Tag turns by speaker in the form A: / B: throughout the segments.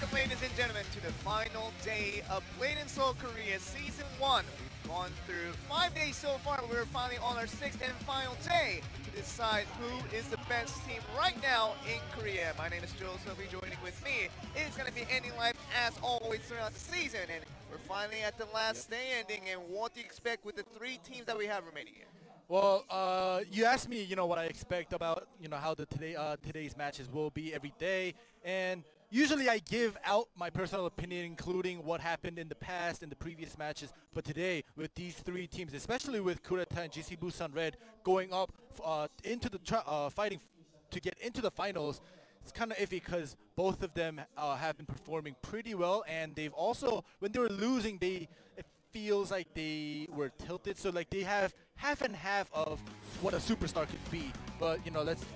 A: Welcome, ladies and gentlemen, to the final day of Blade & Soul Korea Season 1. We've gone through 5 days so far. We're finally on our 6th and final day to decide who is the best team right now in Korea. My name is Joseph. Joining with me is going to be ending life as always throughout the season. And we're finally at the last day ending. And what do you expect with the 3 teams that we have remaining here?
B: Well, you asked me, what I expect about, how the today's matches will be every day, and usually I give out my personal opinion, including what happened in the past in the previous matches. But today, with these 3 teams, especially with Kureta and GC Busan Red going up into the fighting to get into the finals, it's kind of iffy because both of them have been performing pretty well, and they've also, when they were losing, it feels like they were tilted, so like they have half and half of what a superstar could be. But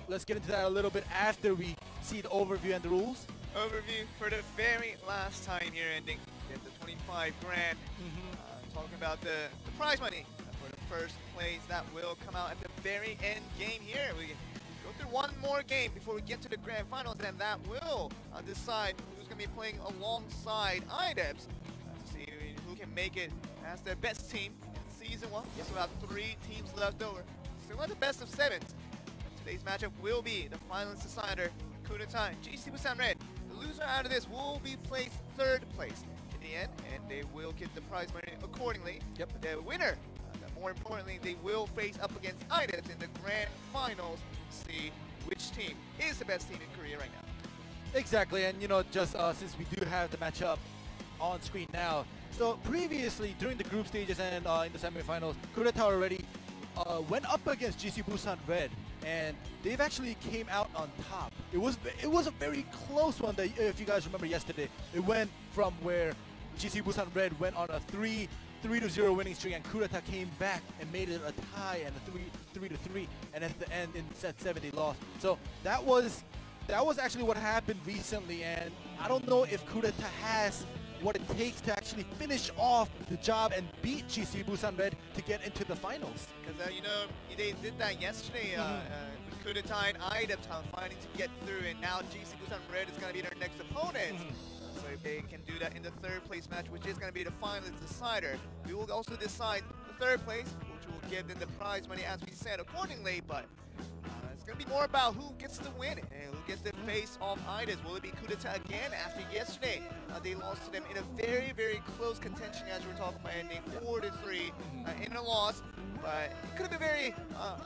B: let's get into that a little bit after we see the overview and the rules.
A: Overview for the very last time here, ending at the 25 grand. Talking about the prize money for the first place that will come out at the very end game here. We go through one more game before we get to the grand finals, and that will decide who's going to be playing alongside IDEPS to see who can make it as their best team in Season 1. Yes, about 3 teams left over. Still at the best of 7. Today's matchup will be the finalist decider, Kureta, GC Busan Red. The loser out of this will be placed 3rd place in the end, and they will get the prize money accordingly.
B: Yep.
A: The winner, more importantly, they will face up against IDEPS in the grand finals to see which team is the best team in Korea right now.
B: Exactly, and just since we do have the matchup on screen now, so previously during the group stages and in the semifinals, Kureta already went up against GC Busan Red, and they've actually came out on top. It was a very close one. That, if you guys remember yesterday, it went from where GC Busan Red went on a 3-0 winning streak, and Kureta came back and made it a tie and a 3-3, and at the end in set 7 they lost. So that was actually what happened recently, and I don't know if Kureta has what it takes to actually finish off the job and beat GC Busan Red to get into the finals.
A: Because they did that yesterday with Kureta and IDEPS fighting to get through, and now GC Busan Red is going to be their next opponent. So if they can do that in the 3rd place match, which is going to be the finalist decider, we will also decide the 3rd place, which will give them the prize money as we said accordingly. But it's going to be more about who gets the win and who gets the face off IDEPS. Will it be Kureta again after yesterday? They lost to them in a very, very close contention, as we were talking about, ending 4-3 in a loss. But it could have been very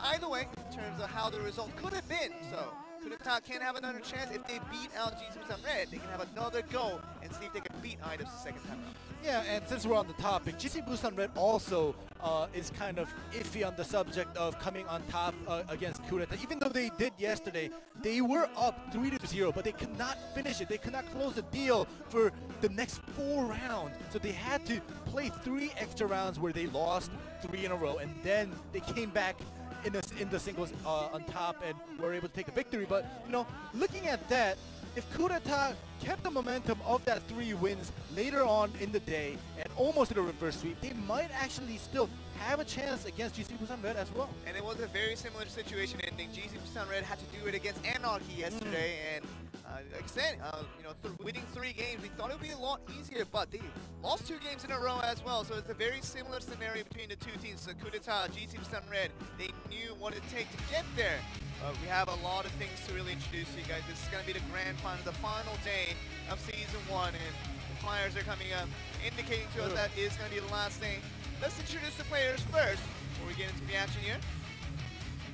A: either way in terms of how the result could have been. So Kureta can have another chance. If they beat out GC Busan Red, they can have another go and see if they can beat IDEPS the 2nd time around.
B: Yeah, and since we're on the topic, GC Busan Red also is kind of iffy on the subject of coming on top against Kureta. Even though they did yesterday, they were up 3-0, but they could not finish it. They could not close the deal for the next 4 rounds. So they had to play 3 extra rounds where they lost 3 in a row, and then they came back in the singles on top and were able to take a victory. But looking at that, if Kureta kept the momentum of that 3 wins later on in the day and almost did a reverse sweep, they might actually still have a chance against GC Busan Red as well. And
A: it was a very similar situation ending. GC Busan Red had to do it against Anarchy yesterday, and like I said, winning 3 games, we thought it would be a lot easier, but they lost 2 games in a row as well. So it's a very similar scenario between the 2 teams. So Kureta, GC Busan Red, they knew what it takes to get there. We have a lot of things to really introduce to you guys. This is going to be the grand final, the final day of Season 1, and the flyers are coming up, indicating to us that is going to be the last day. Let's introduce the players first before we get into the action here.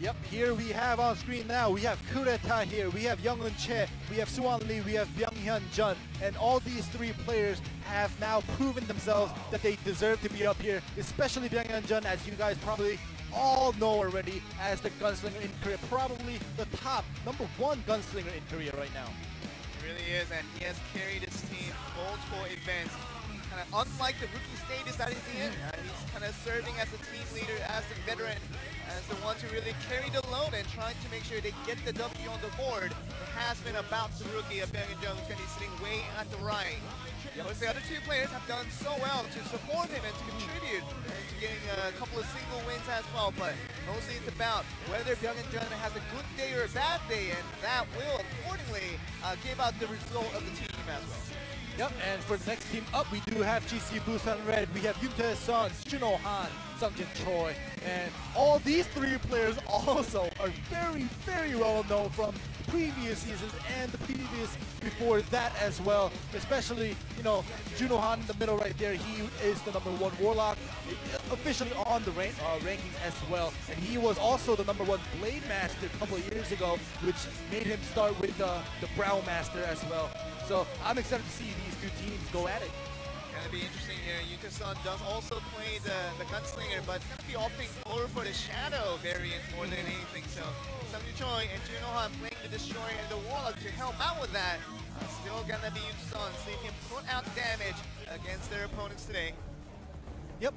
B: Yep, here we have on screen now, we have Kureta here, we have Young-eun Che, we have Suwon Lee, we have Byung-hyun Jun, and all these 3 players have now proven themselves that they deserve to be up here, especially Byung-hyun Jun, as you guys probably all know already, as the gunslinger in Korea, probably the top #1 gunslinger in Korea right now.
A: He really is, and he has carried his team multiple events. Kind of unlike the rookie stages that he's in, he's kind of serving as a team leader, as the veteran, as the one to really carry the load and trying to make sure they get the W on the board. It has been about the rookie of Byung-hyun Jun, who's going to be sitting way at the right. But the other 2 players have done so well to support him and to contribute to getting a couple of single wins as well. But mostly it's about whether Byung-hyun Jun has a good day or a bad day, and that will accordingly give out the result of the team as well.
B: Yep, and for the next team up, we do have GC Busan Red. We have Yoontae Sun, Juno Han, Sungjin Choi, and all these three players also are very, very well known from previous seasons and the previous before that as well. Especially, you know, Juno Han in the middle right there. He is the #1 Warlock, officially on the rankings as well. And he was also the #1 Blade Master a couple of years ago, which made him start with the Brown Master as well. So I'm excited to see these two teams go at it.
A: Gonna be interesting here. Yoontae Sun does also play the Gunslinger, but gonna be opting more for the Shadow variant more than anything. So Sungjin Choi and Juno Han playing the Destroyer and the Warlock to help out with that. Still gonna be Yoontae Sun, so you can put out damage against their opponents today.
B: Yep.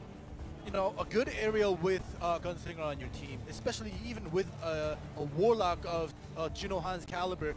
B: You know, a good aerial with Gunslinger on your team, especially even with a Warlock of Juno Han's caliber.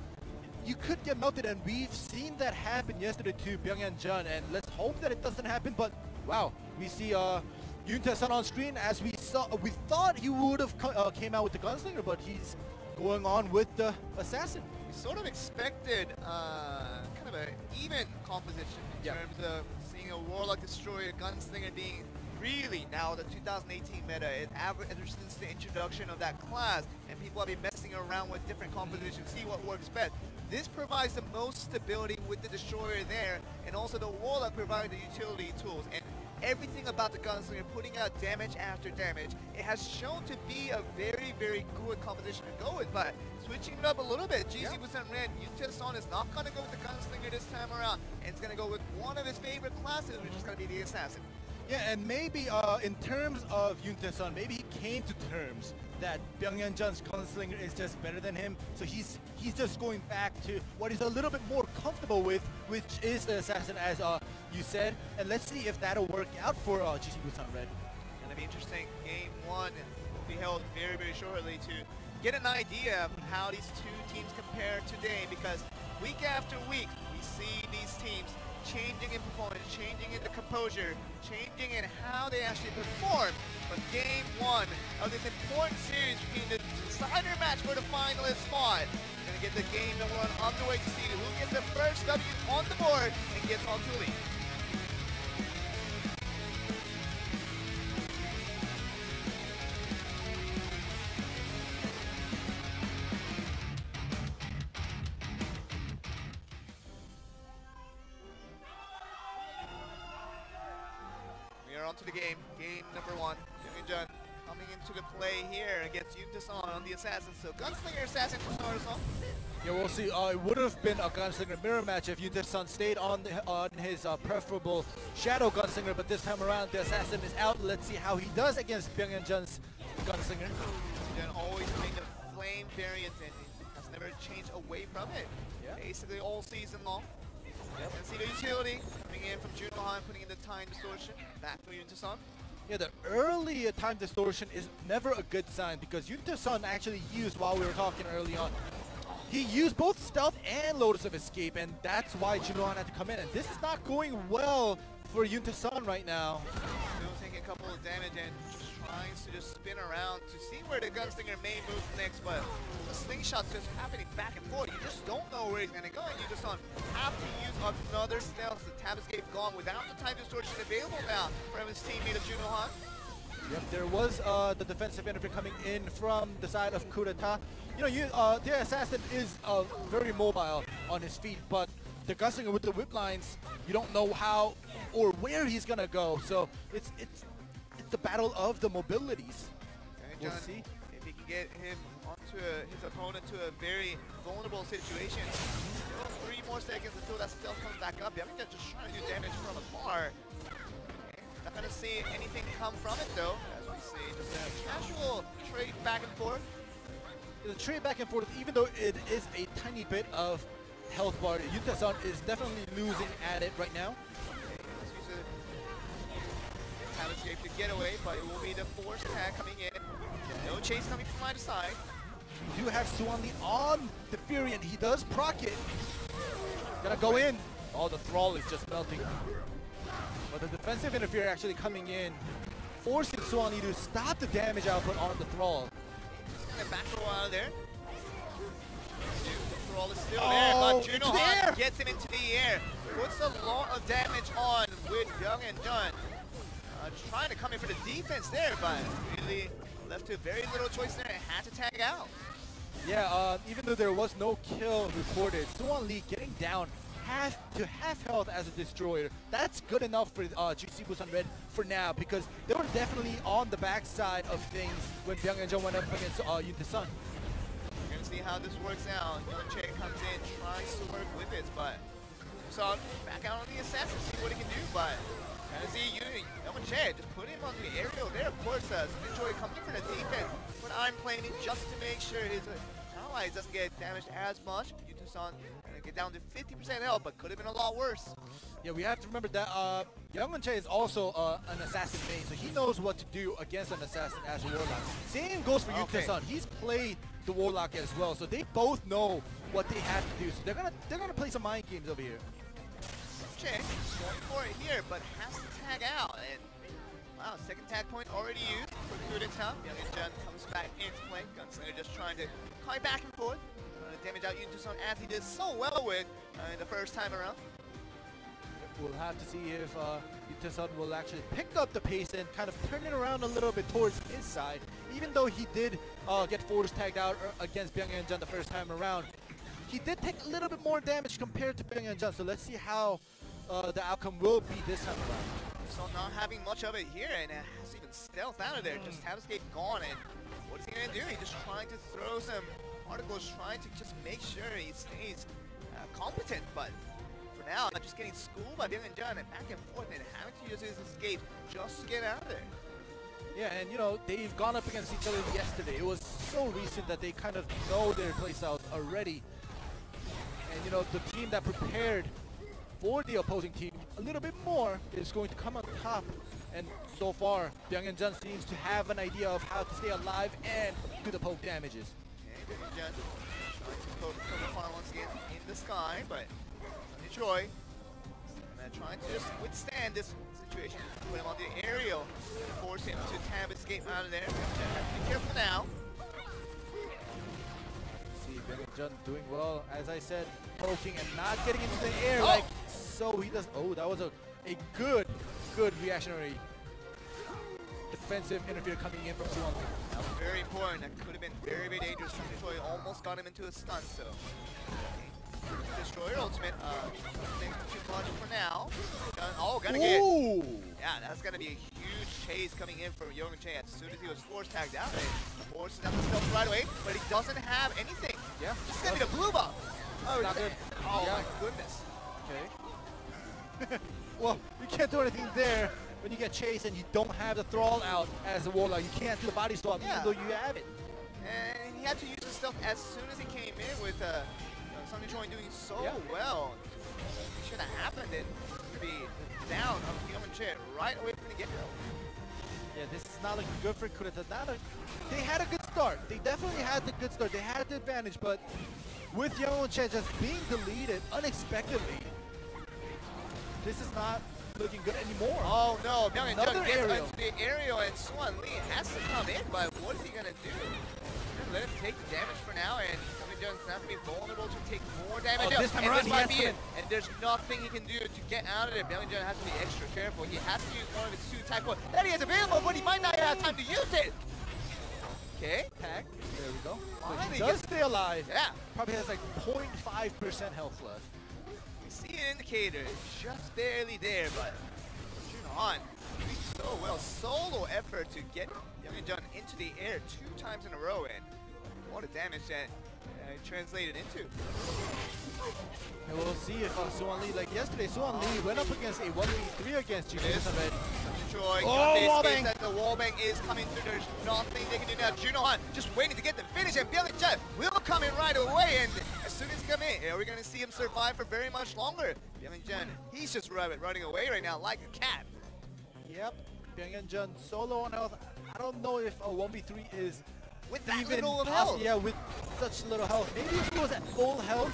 B: You could get melted, and we've seen that happen yesterday to Byunghyun Jun, and let's hope that it doesn't happen. But wow, we see Yoontae Sun on screen. As we thought he would have came out with the Gunslinger, but he's going on with the Assassin.
A: We sort of expected kind of an even composition in terms of seeing a Warlock Destroyer, Gunslinger being really now the 2018 meta. Ever since the introduction of that class, and people have been messing around with different compositions, see what works best. This provides the most stability with the Destroyer there, and also the Warlock provides the utility tools. And everything about the Gunslinger, putting out damage after damage, it has shown to be a very, very good composition to go with. But switching it up a little bit, GC Busan Red, Yoontae Sun is not going to go with the Gunslinger this time around, and it's going to go with one of his favorite classes, which is going to be the Assassin.
B: Yeah, and maybe in terms of Yoontae Sun, maybe he came to terms that Byunghyun Jun's Gunslinger is just better than him, so he's just going back to what he's a little bit more comfortable with, which is the Assassin, as you said. And let's see if that'll work out for GC Busan Red.
A: Gonna be interesting. Game 1 will be held very, very shortly to get an idea of how these two teams compare today, because week after week we see these teams changing in performance, changing in the composure, changing in how they actually perform. But game 1 of this important series between the decider match for the finalist spot, we're gonna get the game number 1 underway to see who gets the first W on the board and gets on to lead. To the game number 1. Byunghyun Jun coming into the play here against Yoontae Sun on the Assassin. So Gunslinger Assassin for start us off.
B: Yeah, we'll see. It would have been a Gunslinger mirror match if Yoontae Sun stayed on his preferable Shadow Gunslinger, but this time around the Assassin is out. Let's see how he does against Byunghyun Jun's Gunslinger.
A: Jun always played the flame variant and has never changed away from it. Yeah. Basically all season long. Yep. And see the utility coming in from Juno Han, putting in the time distortion. Back for Yoontae Sun.
B: Yeah, the early time distortion is never a good sign, because Yoontae Sun actually used, while we were talking early on, he used both Stealth and Lotus of Escape, and that's why Juno Han had to come in. And this is not going well for Yoontae Sun right now.
A: Still taking a couple of damage and trying to just spin around to see where the Gunslinger may move next, but the slingshot's just happening back and forth. You just don't know where he's going to go, and you just have to use another stealth. The Tab Escape gone without the time distortion available now from his teammate of Juno Han.
B: Yep, there was the defensive interference coming in from the side of Kurata. You know, the Assassin is very mobile on his feet, but the Gunslinger with the whip lines, you don't know how or where he's going to go. So it's the battle of the mobilities.
A: We'll see if he can get him onto his opponent to a very vulnerable situation. Still 3 more seconds until that stealth comes back up. Byunghyun just trying to do damage from afar. Okay. Not gonna see anything come from it though, as we see just a casual trade back and forth.
B: The trade back and forth, even though it is a tiny bit of health bar, Yoontae Sun is definitely losing at it right now.
A: Have escaped the getaway, but it will be the force tag coming in. No chase coming from either side.
B: We do have Suwon Lee on the Fury, and he does proc it. Gonna go in. Oh, the Thrall is just melting. But the defensive interference actually coming in, forcing Suwon Lee to stop the damage output on the Thrall.
A: And back for a while there. The Thrall is still there, but Juno Han gets him into the air. puts a lot of damage on with Young and Jun. Trying to come in for the defense there, but really left to very little choice there and had to tag out.
B: Yeah, even though there was no kill recorded, Suwon Lee getting down half health as a destroyer. That's good enough for GC Busan Red for now, because they were definitely on the backside of things when Byung and Jung went up against Yoon Tae-sun.
A: We're gonna see how this works out. Yoon Che comes in, tries to work with it, but so back out on the assassin, see what he can do, but kind of see Yoon Che just put him on the aerial there. Of course, Joy comes in for the defense, but I'm playing it just to make sure his allies doesn't get damaged as much. Yoon Tae-sun get down to 50% health, but could have been a lot worse.
B: Yeah, we have to remember that Young Che is also an assassin main, so he knows what to do against an assassin as a warlock. Same goes for Yoon Tae-sun. He's played the warlock as well, so they both know what they have to do. So they're gonna play some mind games over here.
A: Che going for it here, but has to tag out. And wow, second tag point already used for Coup d'etat. Young and Jun comes back into play. Gunslinger just trying to climb back and forth. Damage out Yoon Tae-sun as he did so well with the first time around.
B: We'll have to see if Yoon Tae-sun will actually pick up the pace and kind of turn it around a little bit towards his side. Even though he did get force tagged out against Byung and Jun the first time around, he did take a little bit more damage compared to Byung and Jun. So let's see how the outcome will be this time around.
A: So not having much of it here, and has to even stealth out of there. Just have escape gone, and what is he gonna do? He's just trying to throw some particles, trying to just make sure he stays competent, but for now, just getting schooled by Byung and Jun and back and forth and having to use his escape just to get out of there.
B: Yeah, and you know, they've gone up against each other yesterday. It was so recent that they kind of know their playstyles already. And you know, the team that prepared for the opposing team a little bit more is going to come on top. And so far, Byung and Jun seems to have an idea of how to stay alive and do the poke damages.
A: Okay, Byung and Jun trying to poke the farm once again in the sky, but Troy trying to just withstand this situation. Put him on the aerial and force him to tab escape out of there. Be careful now.
B: See Byung and Jun doing well, as I said, poking and not getting into the air like so he does. Oh, that was a good reactionary defensive interference coming in from Suwon Lee.
A: That was very important. That could have been very, very dangerous. Troy almost got him into a stun, so Destroyer ultimate, thanks too much for now. Oh, gonna get. Yeah, that's gonna be a huge chase coming in from Young Che as soon as he was force tagged out. Forces out the stealth right away, but he doesn't have anything.
B: Yeah.
A: This is gonna be the blue buff. Oh,
B: not good.
A: Oh
B: yeah.
A: my goodness.
B: Okay. Well, you can't do anything there when you get chased and you don't have the thrall out as a warlock. You can't do the body swap even though you have it.
A: And he had to use the stealth as soon as he came in with Sunny Choi doing so well. It should have happened and to be down on Young Che right away from the get-go.
B: Yeah, this is not looking good for Coup d'etat. They had a good start. They definitely had the good start. They had the advantage, but with Young Che just being deleted unexpectedly, this is not looking good anymore.
A: Oh no, Byung and Jun gets
B: aerial.
A: into the aerial and Suwon Lee has to come in, but what is he gonna do? Let him take the damage for now, and Byung and Jun's not gonna be vulnerable to take more damage.
B: This time around,
A: this might be it. And there's nothing he can do to get out of it. Byung and Jun has to be extra careful. He has to use one of his two tag points that he has available, but he might not have time to use it. Okay, tag.
B: There we go.
A: Finally
B: He does stay alive.
A: Yeah.
B: Probably has like 0.5% health left.
A: We see an indicator, just barely there, but on doing so well. Solo effort to get Young and Jun into the air 2 times in a row, and what a damage that translated into.
B: And we'll see if Suwon Lee, like yesterday, Suwon Lee went up against a 1v3 against GC Busan Red.
A: Troy,
B: wallbang!
A: that the wallbang is coming through. There's nothing they can do now. Junohan just waiting to get the finish, and Byung and Jun will come in right away. And as soon as he comes in, are we going to see him survive for very much longer? Byung and Jun, he's just running away right now like a cat.
B: Yep, Byung and Jun solo on health. I don't know if a 1v3 is
A: with that
B: even
A: little health.
B: Yeah, with such little health. Maybe if he was at full health,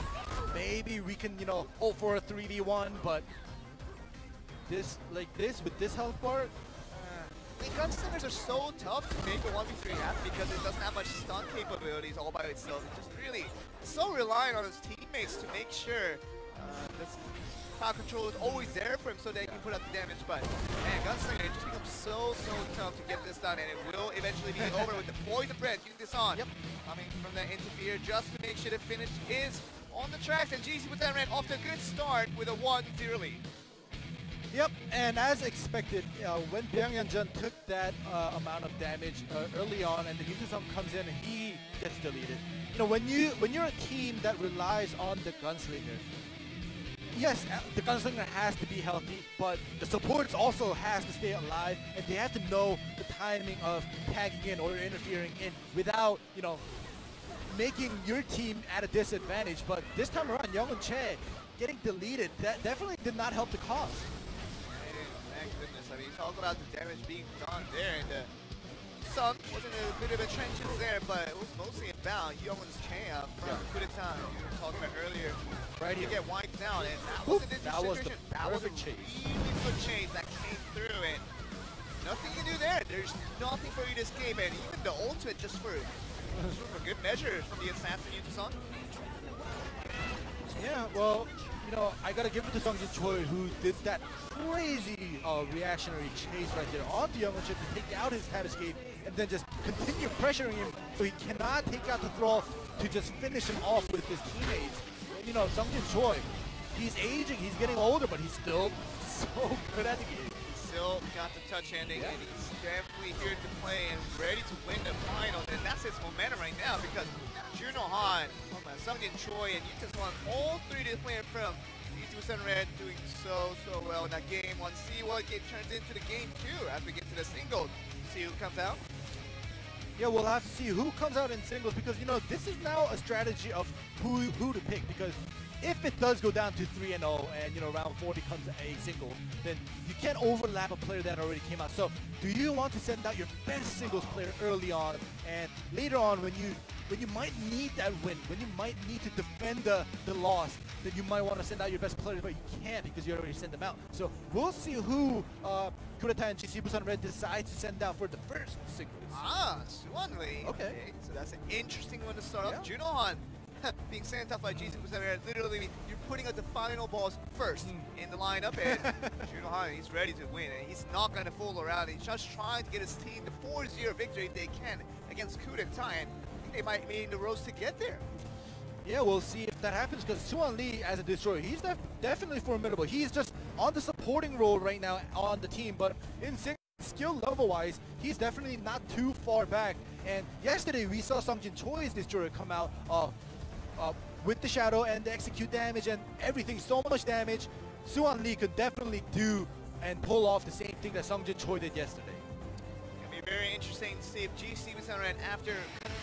B: maybe we can, you know, hope for a 3v1, but this, like this, with this health bar,
A: I mean, Gunslingers are so tough to make a 1v3 happen because it doesn't have much stun capabilities all by itself. It's just really so reliant on his teammates to make sure this power control is always there for him so that he can put up the damage. But man, Gunslinger, it just becomes so tough to get this done, and it will eventually be over with the poison breath. Using this on, coming from that interfere just to make sure the finish is on the tracks, and GC with that ran off to a good start with a 1-0 lead.
B: Yep, and as expected, when Byungyeonjun took that amount of damage early on, and the Yutasung comes in and he gets deleted. You know, when you're a team that relies on the Gunslinger, yes, the Gunslinger has to be healthy, but the supports also has to stay alive, and they have to know the timing of tagging in or interfering in without, you know, making your team at a disadvantage. But this time around, Young-un Che getting deleted, that definitely did not help the cause.
A: My goodness, I mean, talk about the damage being done there, and the Sun wasn't a bit of a trenches there, but it was mostly about Young-un's Che from Kudeta you were talking about earlier.
B: Right here.
A: To get wiped down, and that was a
B: that was the perfect chase.
A: Really good chase that came through, and nothing you do there. There's nothing for you to escape, and even the ultimate just for good measure from the assassin Yuta-san.
B: Yeah, well, you know, I gotta give it to Sungjin Choi, who did that crazy reactionary chase right there onto Young-un Che to take out his tab escape, and then just continue pressuring him so he cannot take out the thrall to just finish him off with his teammates. And, you know, Sungjin Choi, he's aging, he's getting older, but he's still so good at the game.
A: He's still got the touch ending, and he's definitely here to play and ready to win the final. And that's his momentum right now, because Juno Han, Sungjin Choi, and Yuta-san, all three to play from East Red doing so well in that game one. See what it turns into the game two as we get to the singles. See who comes out.
B: Yeah, we'll have to see who comes out in singles, because, you know, this is now a strategy of who to pick, because if it does go down to 3-0 and, you know, round 4 becomes a single, then you can't overlap a player that already came out. So do you want to send out your best singles player early on, and later on when you might need that win, when you might need to defend the loss, then you might want to send out your best players, but you can't because you already sent them out. So we'll see who Kudeta and GC Busan Red decide to send out for the first singles.
A: Suwon Lee.
B: Okay.
A: So that's an interesting one to start off. Juno Han being sent out by GC Busan Red, literally you're putting out the final balls first in the lineup, and Juno Han, he's ready to win, and he's not going to fool around. He's just trying to get his team the 4-0 victory if they can against Kudeta, and they might be in the roads to get there.
B: Yeah, we'll see if that happens, because Suwon Lee as a destroyer, he's definitely formidable. He's just on the supporting role right now on the team, but in skill level-wise, he's definitely not too far back. And yesterday we saw Sungjin Choi's destroyer come out with the shadow and the execute damage and everything, so much damage. Suwon Lee could definitely do and pull off the same thing that Sungjin Choi did yesterday.
A: It'll be very interesting to see if GC Busan Red, after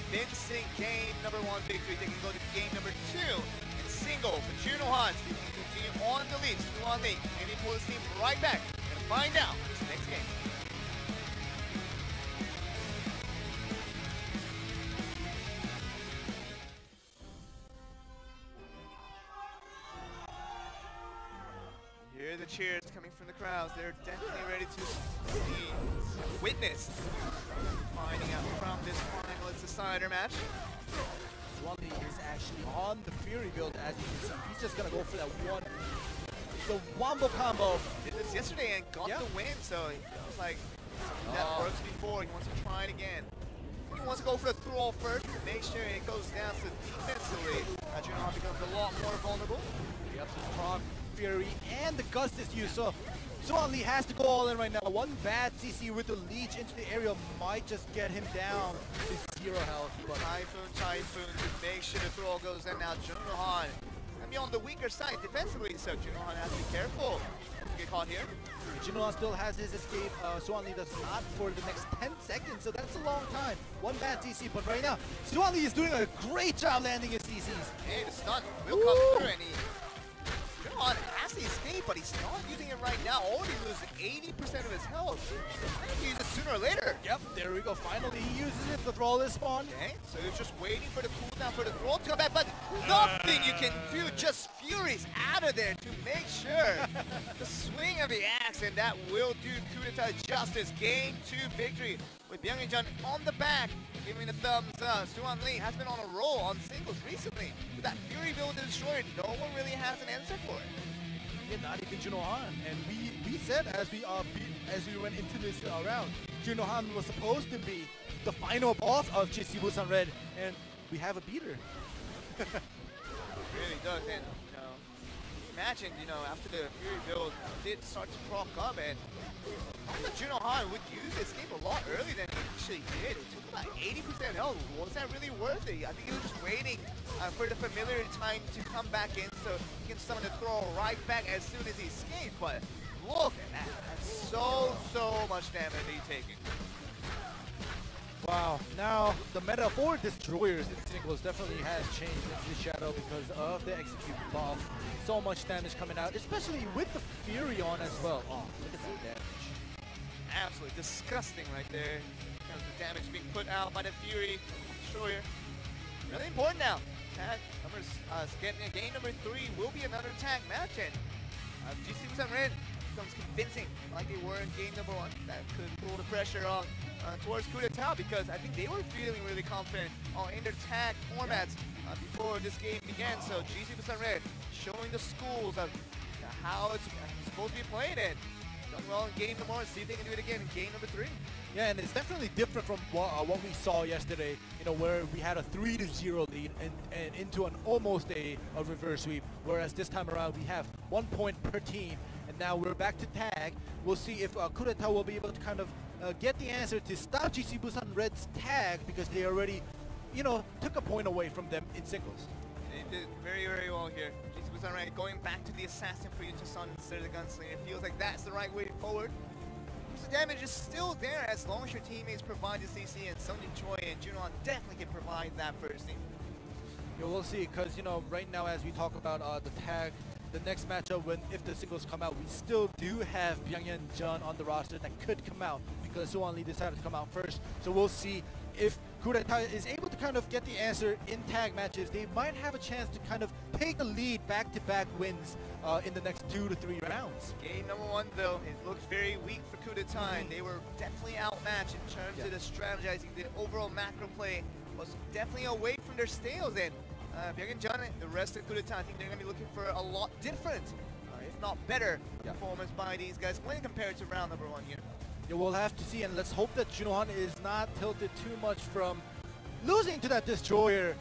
A: convincing game number 1 victory, they can go to game number 2 in single for Juno Han. So they can continue on the lead. Suwon Lee, maybe pull his team right back. We're gonna find out this next game. Hear the cheers coming from the crowds. They're definitely ready to see, witness, finding out from this final. It's a cider match.
B: Suwon Lee is actually on the Fury build, as you can see. He's just gonna go for that the wombo combo.
A: Did this yesterday and got the win, so it feels like that works before. He wants to try it again. He wants to go for the throw first to make sure it goes down to defensively. Juno Han becomes a lot more vulnerable.
B: Yep, the Frog, Fury, and the Gust is used, so Suwon Lee has to go all in right now. One bad CC with the leech into the area might just get him down to 0 health. But
A: Typhoon to make sure the throw goes in. Now Juno Han gonna be on the weaker side defensively, so Juno Han has to be careful. Get caught here.
B: Juno Han still has his escape. Suwon Lee does not for the next 10 seconds, so that's a long time. One bad CC, but right now, Suwon Lee is doing a great job landing his CCs.
A: Hey, the stun will come through, and Juno Han has the escape, but he's not using it right now. Already losing 80% of his health. He's going to use it sooner or later.
B: Yep, there we go. Finally, he uses it. The thrall is spawned.
A: Okay, so he's just waiting for the cooldown for the throw to come back, but nothing you can do. Just Fury's out of there to make sure. The swing of the axe, and that will do Kudeta justice. Game 2 victory with Byungyeonjun on the back, giving the thumbs up. Suwon Lee has been on a roll on singles recently. With that Fury build destroyed, no one really has an answer for it.
B: Yeah, not even Juno Han. And we said as we went into this round, Juno Han was supposed to be the final boss of GC Busan Red, and we have a beater.
A: It really does, and imagine, after the Fury build did start to proc up, and I thought Juno Han would use this game a lot earlier than he actually did. It took about 80% health. Was that really worth it? I think he was just waiting for the familiar time to come back in so he can summon the throw right back as soon as he escapes. But look at that. That's so much damage he's taking.
B: Wow, now the meta for destroyers in singles definitely has changed into the Shadow because of the execute buff. So much damage coming out, especially with the Fury on as well. Oh, look at that damage.
A: Absolutely disgusting right there. Kind of the damage being put out by the Fury destroyer. Really important now. Tag number, getting a game number 3 will be another tag match, and GC Busan Red becomes convincing like they were in game number 1. That could pull the pressure on towards Coup d'etat, because I think they were feeling really confident in their tag formats before this game began. So GC Busan Red showing the schools of how it's supposed to be played, and done well in game number 1. See if they can do it again in game number 3.
B: Yeah, and it's definitely different from what we saw yesterday, where we had a 3-0 lead and into an almost a reverse sweep, whereas this time around we have 1 point per team, and now we're back to tag. We'll see if Coup d'etat will be able to kind of get the answer to stop GC Busan Red's tag, because they already, took a point away from them in singles.
A: They did very well here. GC Busan Red going back to the assassin for Yuta-san instead of the gunslinger. It feels like that's the right way forward. The damage is still there as long as your teammates provide the CC, and Sunny Choi and Juno Han definitely can provide that first team.
B: Yeah, we'll see, because right now as we talk about the tag, the next matchup, if the singles come out, we still do have Byung-Hyun Jun on the roster that could come out because Suwon Lee decided to come out first. So we'll see if Coup d'etat is able to kind of get the answer in tag matches. They might have a chance to kind of take the lead back-to-back wins in the next 2 to 3 rounds.
A: Game number 1 though, it looked very weak for Coup d'etat, and they were definitely outmatched in terms of the strategizing. The overall macro play was definitely away from their stales, and Byung-Hyun Jun and the rest of Coup d'etat, I think they're going to be looking for a lot different, if not better, performance by these guys when compared to round number 1 here.
B: Yeah, we'll have to see, and let's hope that Juno Han is not tilted too much from losing to that destroyer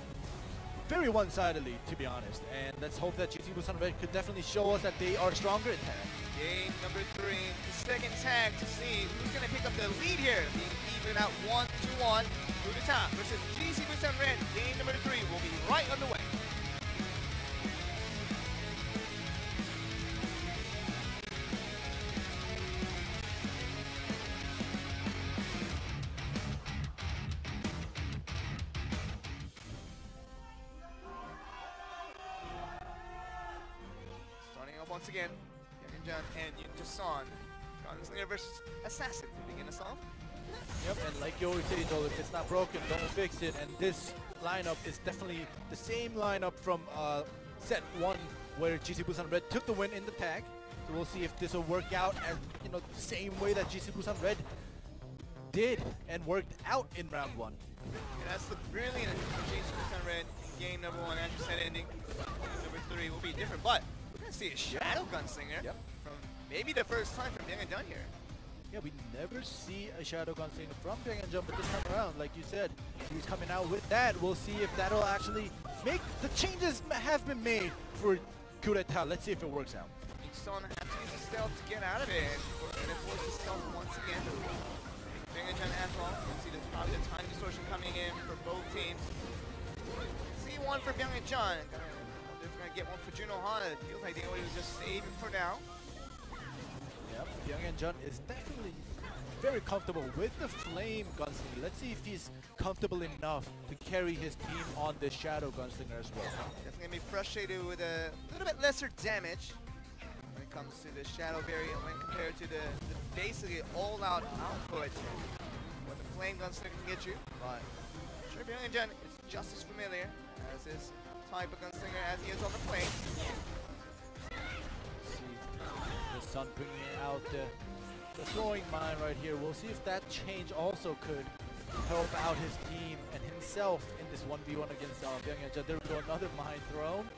B: very one-sidedly, to be honest. And let's hope that GC Busan Red could definitely show us that they are stronger in tag.
A: Game number 3, the second tag to see who's going to pick up the lead here. Being even at 1-1. Coup d'etat versus GC Busan Red. Game number 3 will be right underway. Once again, Byung-Hyun Jun and Yuta-san. Gunslinger versus Assassin to begin us off.
B: Yep, and like you always say, Joel, if it's not broken, don't fix it. And this lineup is definitely the same lineup from set 1, where GC Busan Red took the win in the tag. So we'll see if this will work out as the same way that GC Busan Red did and worked out in round 1.
A: And that's the brilliant GC Busan Red in game number 1. As you said, ending number 3 will be different, but see a Shadow Gunslinger from maybe the first time from Byung-Hyun Jun here.
B: Yeah, we never see a Shadow Gunslinger from Byung-Hyun Jun, but this time around, like you said, he's coming out with that. We'll see if that'll actually make the changes have been made for Coup d'etat. Let's see if it works out.
A: Son has to use the stealth to get out of it, and it forces the stealth once again. Byung-Hyun Jun as well. You can see there's probably the time distortion coming in for both teams. See one for Byung-Hyun Jun. Gonna get one for Juno Han. It feels like they always just saving for now.
B: Yep, Byung-Hyun Jun is definitely very comfortable with the Flame Gunslinger. Let's see if he's comfortable enough to carry his team on the Shadow Gunslinger as well.
A: Definitely gonna be frustrated with a little bit lesser damage when it comes to the Shadow variant when compared to the basically all-out output what the Flame Gunslinger can get you. But I'm sure Byung-Hyun Jun is just as familiar as his type of gunslinger as he is on the plane.
B: See the Sun bringing out the throwing mine right here. We'll see if that change also could help out his team and himself in this 1v1 against Byung-Hyun Jun. There we go, another mine thrown.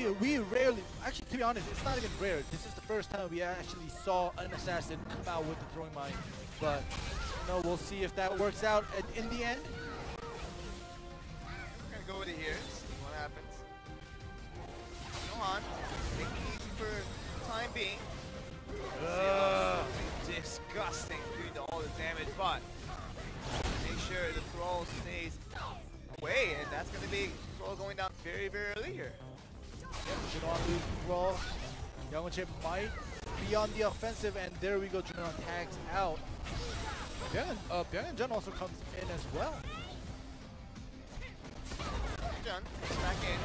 B: we rarely, actually to be honest, it's not even rare. This is the first time we actually saw an assassin come out with the throwing mine. But you know, we'll see if that works out in the end.
A: We're gonna go with it here, see what happens. Johan, taking it easy for the time being. Disgusting doing all the damage, but make sure the throw stays away, and that's gonna be throw going down very, very early here.
B: Junon loses control. Youngwon might be on the offensive, and there we go. Junon tags out. Byung-Jun also comes in as well.
A: Byung-Jun back in.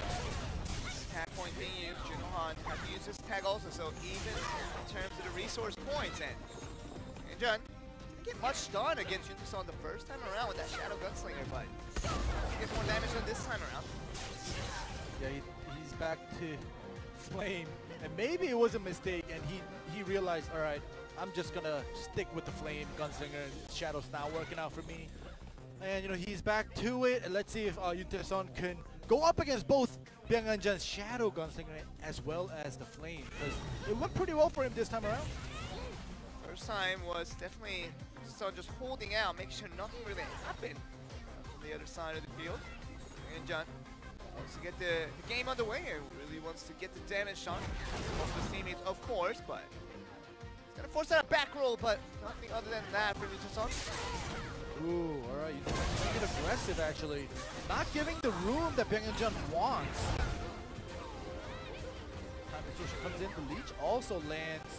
A: Tag point being used. Junon has to use his tag also, so even in terms of the resource points, and Byung-Jun didn't get much done against Yuntaeson the first time around with that Shadow Gunslinger, but he gets more damage than this time around.
B: Yeah, he's back to Flame, and maybe it was a mistake, and he realized, all right, I'm just gonna stick with the Flame Gunslinger. Shadow's not working out for me, and you know he's back to it. And let's see if Yuntaeson can go up against both Byung-Jun's Shadow Gunslinger as well as the Flame, because it went pretty well for him this time around.
A: First time was definitely just holding out, making sure nothing really happened from the other side of the field. Byung-Jun wants to get the game underway here. Really wants to get the damage done off his teammates, of course, but he's gonna force out a back roll, but nothing other than that for Yuntaeson.
B: Ooh, all right, Yuntaeson get aggressive actually, not giving the room that Byung-Jun wants. Time position comes in. The leech also lands.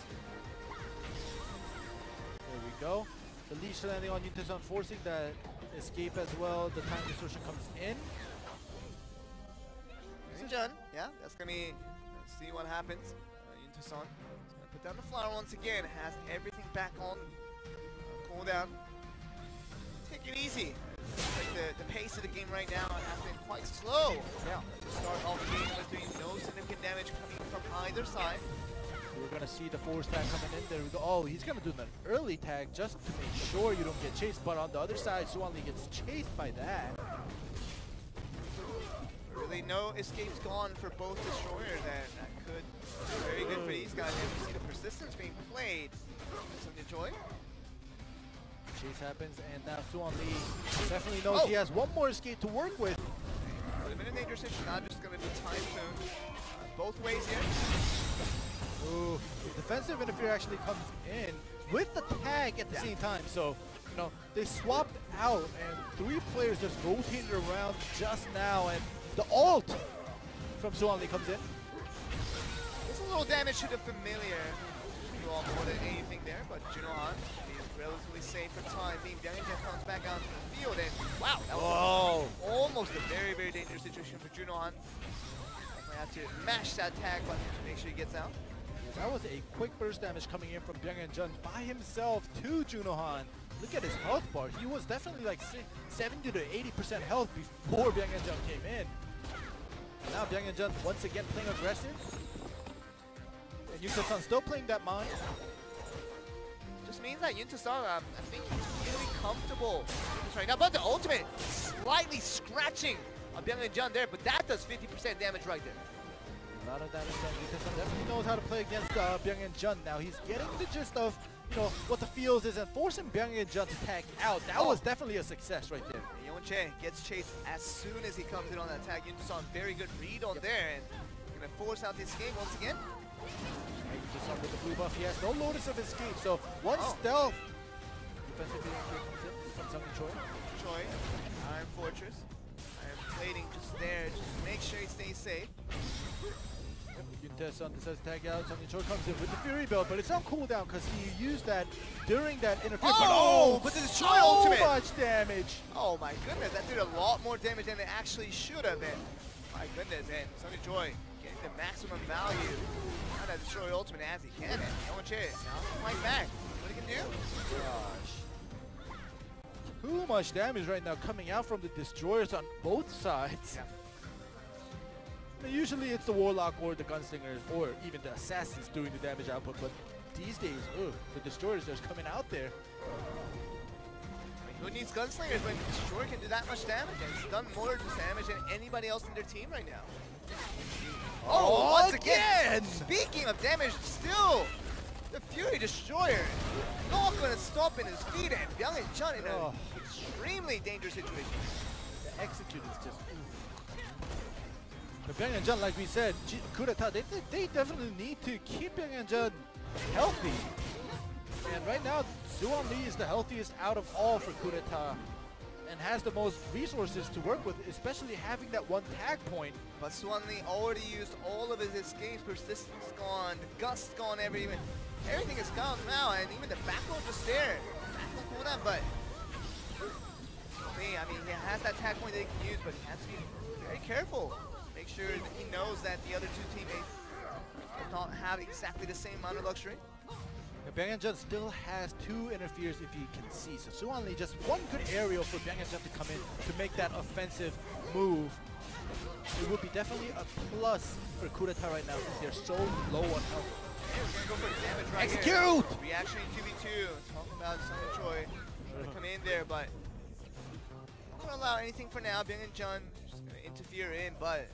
B: There we go. The leech landing on Yuntaeson, forcing that escape as well. The time distortion comes in.
A: Byung-Jun, yeah, that's gonna be, let's see what happens. Yuntaeson is gonna put down the flower once again, has everything back on cooldown. Take it easy. Like the pace of the game right now has been quite slow. Yeah. To start off the game with doing no significant damage coming from either side.
B: We're gonna see the force tag coming in. There we go. Oh, he's gonna do an early tag just to make sure you don't get chased. But on the other side, Suwon Lee gets chased by that.
A: Really no escapes gone for both destroyers, and that could be very good for these guys. And you see the persistence being played. Some joy.
B: Chase happens, and now Suwon Lee definitely knows he has one more escape to work with.
A: The minute danger situation not just going to be Typhoon both ways here.
B: Ooh, the defensive interfere actually comes in with the tag at the same time. So, you know, they swapped out, and 3 players just rotated around just now, and the ult from Suwon Lee comes in.
A: It's a little damage to the familiar. Well, more than anything there, but Junohan is relatively safe for time being. Byung-Jun comes back out to the field, and wow, that was almost a very, very dangerous situation for Junohan. Definitely have to mash that tag button to make sure he gets out.
B: That was a quick burst damage coming in from Byung-Jun by himself to Junohan. Look at his health bar. He was definitely like 70 to 80% health before Byung-Jun came in. And now Byung-Jun once again playing aggressive. And Yuntaeson still playing that mine.
A: Just means that Yuntaeson, I think he's really comfortable right now. But the ultimate slightly scratching on Byung-Jun there, but that does 50% damage right there.
B: A lot of damage done. Yuntaeson definitely knows how to play against Byung-Jun now. He's getting the gist of, you know, what the feels is, and forcing Byung-Jun to tag out. That was definitely a success right there.
A: Yeon-Chae gets chased as soon as he comes in on that tag. Yuntaeson, very good read on there, and gonna force out this game once again.
B: Yuntaeson with the blue buff, he has no notice of escape, so one stealth. Defensive comes in from Sungin Choi.
A: Choi, Iron Fortress. Iron plating just there, just to make sure he stays safe.
B: Yuntaeson decides to tag out. Sungin Choi comes in with the Fury Belt, but it's on cooldown because he used that during that interference.
A: But the Destroy ultimate!
B: So much damage!
A: Oh my goodness, that did a lot more damage than it actually should have been. My goodness, and Sungin Choi getting the maximum value out of that Destroy ultimate as he can. And Yeon-Chae now fight back. What he can do?
B: Gosh. Too much damage right now coming out from the Destroyers on both sides.
A: Yeah.
B: Usually it's the Warlock or the Gunslingers or even the Assassins doing the damage output, but these days, the Destroyers just coming out there.
A: I mean, who needs Gunslingers when the Destroyer can do that much damage? And he's done more damage than anybody else in their team right now. Oh, once again! Speaking of damage, still the Fury Destroyer not gonna stop in his feet, and Byung and Chun in an extremely dangerous situation.
B: The execute is just. But Byung and Jun, like we said, Kudeta, they definitely need to keep Byung and Jun healthy. And right now, Suwon Lee is the healthiest out of all for Kudeta, and has the most resources to work with, especially having that one tag point.
A: But Suwon Lee already used all of his escapes, persistence gone, the gust gone, everything is gone now, and even the back row just there. But Lee, I mean, he has that tag point that he can use, but he has to be very careful. Make sure that he knows that the other two teammates don't have exactly the same amount of luxury.
B: Byung and Jun still has 2 interferes if you can see. So Suwon Lee, just one good aerial for Byung and Jun to come in to make that offensive move. It would be definitely a plus for Kudeta right now since they're so low on health.
A: Yeah, we're gonna go for the damage right
B: Execute!
A: Here. Reaction 2v2. Talking about Sung Choi gonna come in there, but not gonna allow anything for now. Byung and Jun just gonna interfere in, but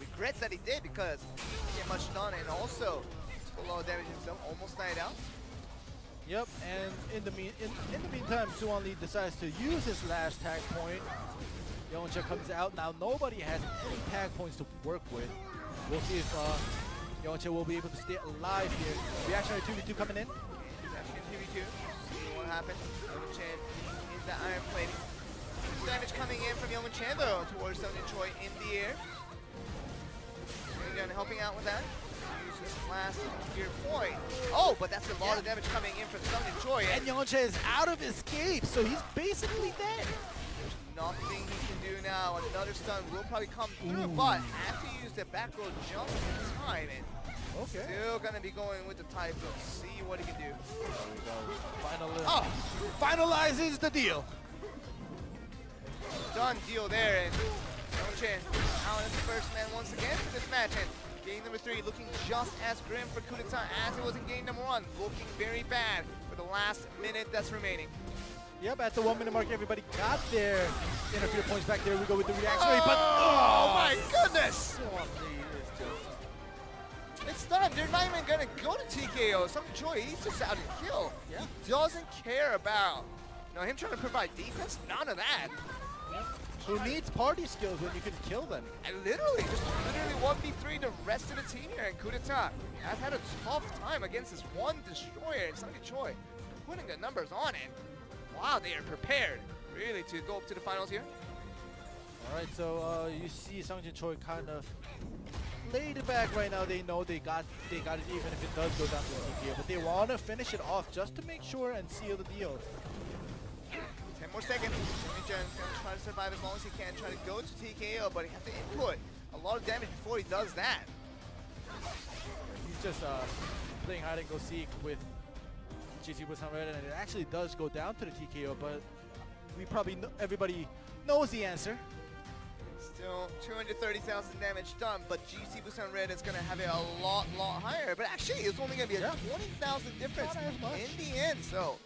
A: regrets that he did because he didn't get much done, and also took a lot of damage himself, almost died out.
B: Yep, and in the meantime, Suwon Lee decides to use his last tag point. Yeoncha comes out. Now nobody has any tag points to work with. We'll see if Yeoncha will be able to stay alive here. Reactionary 2v2 coming in.
A: Reactionary 2v2. See what happens. Yeoncha in the iron plating. Damage coming in from Yeon Chan though towards Sung Choi in the air. Again, helping out with that. Uses his last gear point. Oh, but that's a lot of damage coming in from Sung Choi.
B: And Yeoncha is out of escape, so he's basically dead.
A: There's nothing he can do now. Another stun will probably come through, but has to use the back row jump in time. And still gonna be going with the Typhoon. See what he can do.
B: There we go. Finalizes the deal.
A: Done deal there, and Yeoncha out as the first man once again for this match. And game number 3 looking just as grim for Kudeta as it was in game number 1. Looking very bad for the last minute that's remaining.
B: Yep, at the 1 minute mark, everybody got their interfere points back. There we go with the reactionary, but
A: oh my goodness! It's done. They're not even gonna go to TKO. Sung Choi, he's just out to kill. Yeah. He doesn't care about him trying to provide defense. None of that.
B: Who needs party skills when you can kill them?
A: And literally 1v3 the rest of the team here, and Kudeta has had a tough time against this one destroyer, and Sung Choi putting the numbers on it. Wow, they are prepared really to go up to the finals here.
B: All right, so you see Sung Choi kind of laid it back right now. They know they got it even if it does go down to the TKO, but they want to finish it off just to make sure and seal the deal.
A: 10 more seconds. Jen's gonna try to survive as long as he can, try to go to TKO, but he has to input a lot of damage before he does that.
B: He's just playing hide and go seek with GC Busan Red, and it actually does go down to the TKO, but we probably everybody knows the answer.
A: Still 230,000 damage done, but GC Busan Red is gonna have it a lot higher. But actually, it's only gonna be a 20,000 difference in the end. So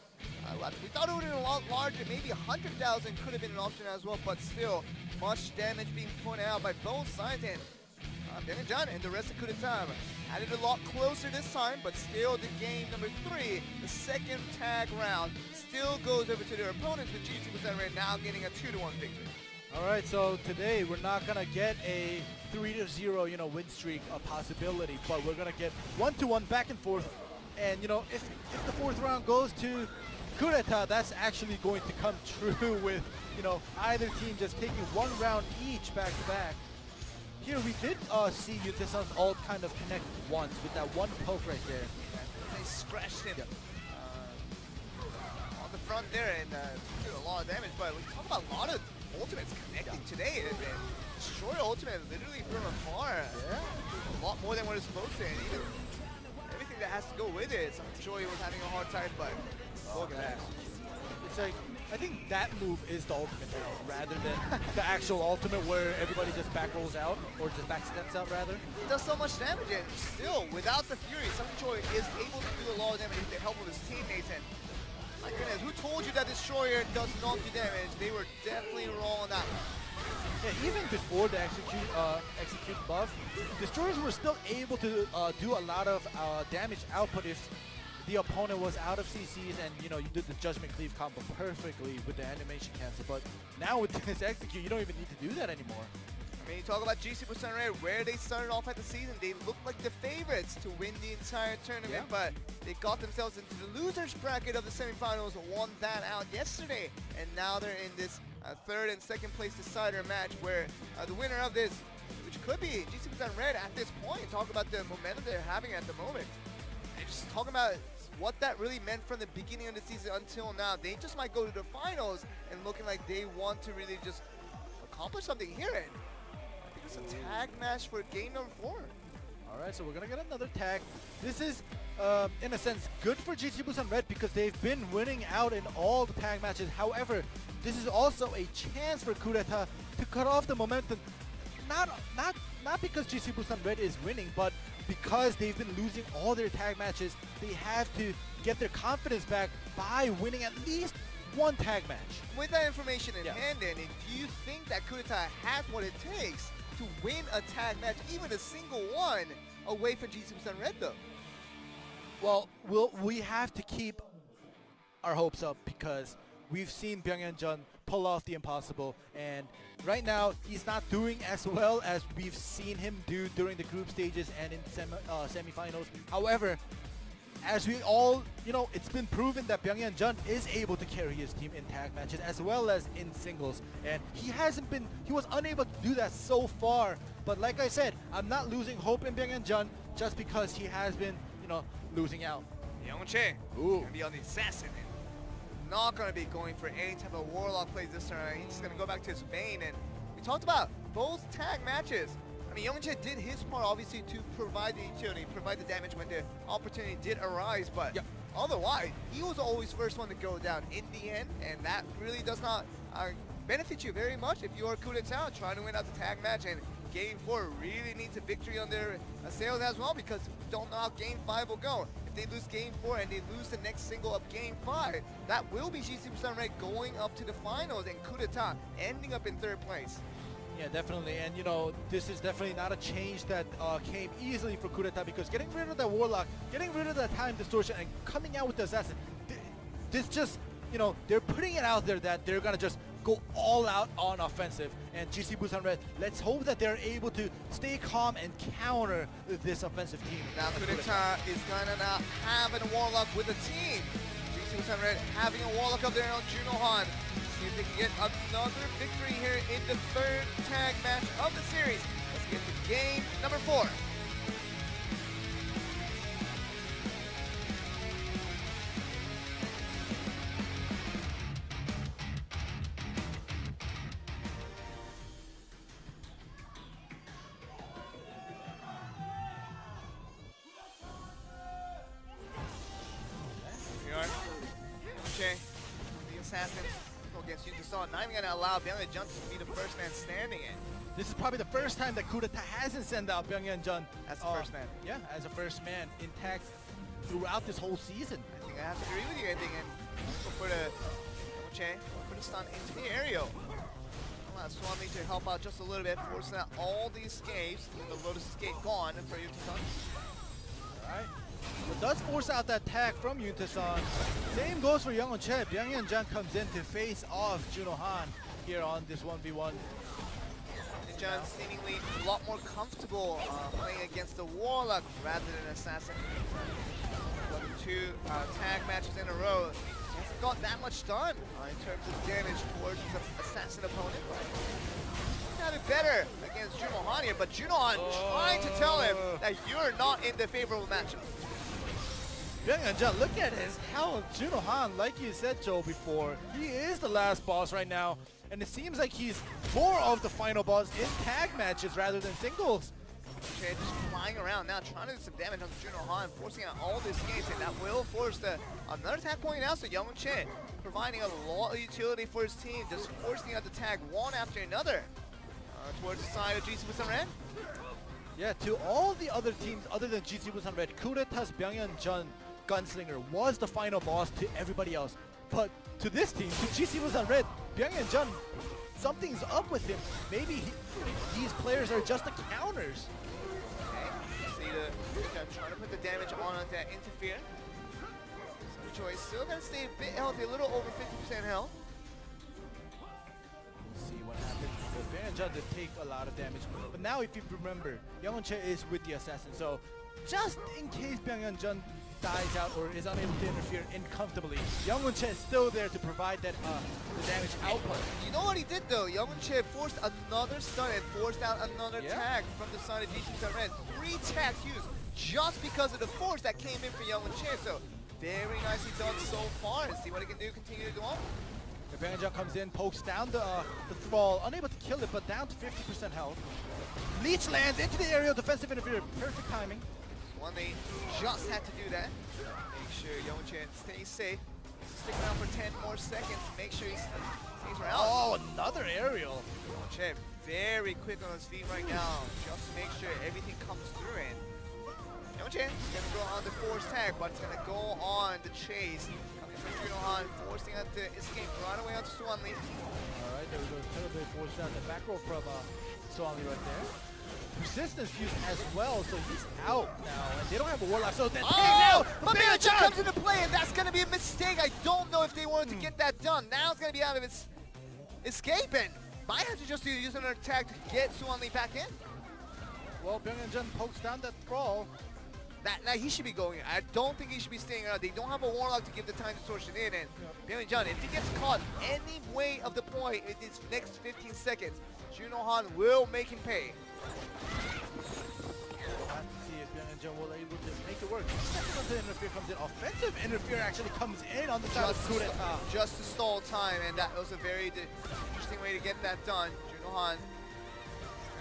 A: we thought it would have been a lot larger. Maybe 100,000 could have been an option as well, but still much damage being put out by both sides. And Byung and Jun and the rest of Kudeta had it a lot closer this time, but still the game number 3, the second tag round, still goes over to their opponents with GC Busan Red now getting a 2-1 victory.
B: All right, so today we're not gonna get a 3-0, win streak a possibility, but we're gonna get 1-1 back and forth. And if the 4th round goes to Kudeta, that's actually going to come true with either team just taking 1 round each back to back. Here we did see Yutasan's ult kind of connect once with that one poke right there.
A: They scratched him on the front there and did a lot of damage. But we talk about a lot of ultimates connecting today. And destroy ultimate literally from afar. A lot more than what it's supposed to. And even everything that has to go with it. Sung Choi was having a hard time, but look at that.
B: It's like, I think that move is the ultimate rather than the actual ultimate where everybody just back rolls out or just back steps out rather.
A: It does so much damage, and still without the Fury, Sung Choi is able to do a lot of damage with the help of his teammates. And My goodness, who told you that Destroyer does not do damage? They were definitely wrong on that one.
B: Yeah, even before the execute buff, Destroyers were still able to do a lot of damage output if the opponent was out of CCs and you did the Judgment Cleave combo perfectly with the animation cancel. But now with this execute, you don't even need to do that anymore.
A: I mean, you talk about GC Busan Red, where they started off at the season. They looked like the favorites to win the entire tournament, but they got themselves into the losers bracket of the semifinals, won that out yesterday, and now they're in this third and second place decider match where the winner of this, which could be GC Busan Red at this point, talk about the momentum they're having at the moment. And just talking about what that really meant from the beginning of the season until now. They just might go to the finals and looking like they want to really just accomplish something here. And I think it's a tag match for game number 4.
B: All right, so we're gonna get another tag. This is, in a sense, good for GC Busan Red because they've been winning out in all the tag matches. However, this is also a chance for Coup d'etat to cut off the momentum. Not because GC Busan Red is winning, but because they've been losing all their tag matches. They have to get their confidence back by winning at least one tag match. With
A: that information in hand, then, do you think that Coup d'etat has what it takes to win a tag match, even a single one, away from GC Busan Red, though?
B: Well, we have to keep our hopes up because we've seen Byung-Hyun pull off the impossible, and right now he's not doing as well as we've seen him do during the group stages and in semifinals. However, as we all, it's been proven that Byung-Hyun is able to carry his team in tag matches as well as in singles, and he was unable to do that so far. But like I said, I'm not losing hope in Byung-Hyun just because he has been, losing out.
A: Young-Chae gonna be on the assassin. Not going to be going for any type of Warlock plays this turn. He's just going to go back to his main. And we talked about both tag matches. I mean, Young-Chae did his part, obviously, to provide the utility, provide the damage when the opportunity did arise. But otherwise, he was always first one to go down in the end. And that really does not benefit you very much if you are Coup d'etat trying to win out the tag match. And Game 4 really needs a victory on their sails as well, because we don't know how Game 5 will go. If they lose Game 4 and they lose the next single of Game 5, that will be GC Busan Red going up to the finals and Coup d'etat ending up in 3rd place.
B: Yeah, definitely. And, this is definitely not a change that came easily for Coup d'etat, because getting rid of that Warlock, getting rid of that time distortion, and coming out with the Assassin, this just, they're putting it out there that they're going to just go all out on offensive. And GC Busan Red, let's hope that they're able to stay calm and counter this offensive team.
A: Now Coup d'etat is going to now have a Warlock with a team. GC Busan Red having a Warlock up there on Junohan. See if they can get another victory here in the 3rd tag match of the series. Let's get to game number 4. The assassin against Yuntasan, not even going to allow Byung-Hyun to be the first man standing in.
B: This is probably the first time that Coup d'etat hasn't sent out Byung-Hyun
A: as the first man.
B: Yeah, as a first man in tags throughout this whole season.
A: I think I have to agree with you. I think, and go for the stun into the aerial. Allow Swami to help out just a little bit, forcing out all the escapes. The Lotus escape gone for Yuntasan.
B: All right. It does force out that tag from Yuntasan. Same goes for Young-Chae. Byung-Hyun comes in to face off Junohan here on this 1v1.
A: John seemingly a lot more comfortable playing against the Warlock rather than Assassin. But 2 tag matches in a row. He hasn't got that much done in terms of damage towards his Assassin opponent. He got it better against Junohan here, but Junohan trying to tell him that you're not in the favorable matchup.
B: Byung-Hyun, look at his health. Junohan, like you said, Joe, before, he is the last boss right now. And it seems like he's more of the final boss in tag matches rather than singles.
A: Okay, just flying around now, trying to do some damage on Junohan, forcing out all this escapes, and that will force another tag point out. So Young-Chae providing a lot of utility for his team, just forcing out the tag one after another towards the side of GC Busan Red.
B: Yeah, to all the other teams other than GC Busan Red, Coup d'etat's Byung-Hyun Gunslinger was the final boss to everybody else. But to this team, to GC Busan Red, Byung-Hyun Jun, something's up with him. Maybe these players are just the counters.
A: Okay, see trying to put the damage on that interfere. Choice still gonna stay a bit healthy, a little over 50% health.
B: We'll see what happens. Byung-Hyun Jun did take a lot of damage. But now if you remember, Young Che is with the assassin. So just in case Byung-Hyun Jun dies out or is unable to interfere uncomfortably, Young Che is still there to provide that the damage output.
A: You know what he did though? Young Che forced another stun and forced out another tag from the side of GC Busan Red. 3 tags used just because of the force that came in for Young Che. So very nicely done so far. And see what he can do, continue to go on.
B: Byung-Hyun Jun comes in, pokes down the Thrall, unable to kill it, but down to 50% health. Leech lands into the aerial defensive interference, perfect timing.
A: One they just had to do that. Make sure Young Che stays safe. Stick around for 10 more seconds. Make sure he stays around.
B: Oh, another aerial.
A: Young Che very quick on his feet right now. Just to make sure everything comes through in. Young Che is going to go on the force tag, but it's going to go on the chase. Coming from Junohan, forcing out to escape right away onto Suwanli.
B: Alright, there we go. Terribly forced out the back row from Suwanli right there. Persistence used as well, so he's out now. And they don't have a Warlock, so then
A: but Byung-Hyun comes into play, and that's going to be a mistake. I don't know if they wanted to get that done. Now it's going to be out of its escape, and might have to just use another attack to get Suwanli back in.
B: Well, Byung-Hyun Jun pokes down that Thrall.
A: Now he should be going. I don't think he should be staying around. They don't have a Warlock to give the time distortion in, and Byung-Hyun Jun, if he gets caught any way of the point in these next 15 seconds, Junohan will make him pay.
B: We'll have to see if Byung-Hyun Jun will able to make it work. Second interfere comes in. Offensive interfere actually comes in on the side of Coup d'etat.
A: Just to stall time, and that was a very interesting way to get that done. Junohan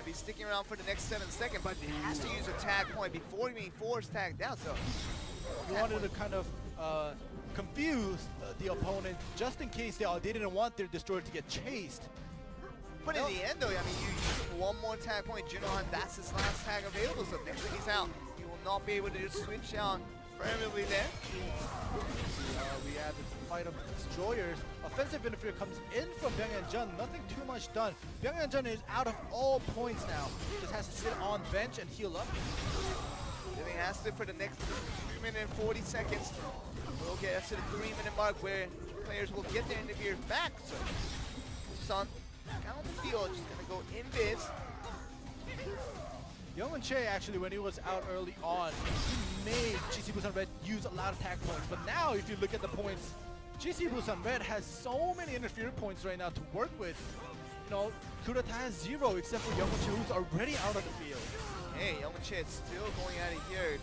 A: be sticking around for the next 7 seconds, but he has to use a tag point before being forced tagged down. So
B: he wanted to kind of confuse the opponent just in case they didn't want their destroyer to get chased.
A: But in the end, though, I mean, you use one more tag point. Junohan, that's his last tag available. So next time he's out, he will not be able to just switch out permanently there.
B: We have this fight of destroyers. Offensive interfere comes in from Byung-Hyun Jun. Nothing too much done. Byung-Hyun Jun is out of all points now. Just has to sit on bench and heal up.
A: Then he has to for the next 2 minutes and 40 seconds. We'll get us to the 3-minute mark where players will get their interfere back. So Sun down the field, just gonna go in biz.
B: Young Che actually, when he was out early on, he made GC Busan Red use a lot of tag points. But now, if you look at the points, GC Busan Red has so many interfere points right now to work with. You know, Coup d'etat has 0 except for Young Che, who's already out of the field.
A: Hey, Young Che is still going at it here.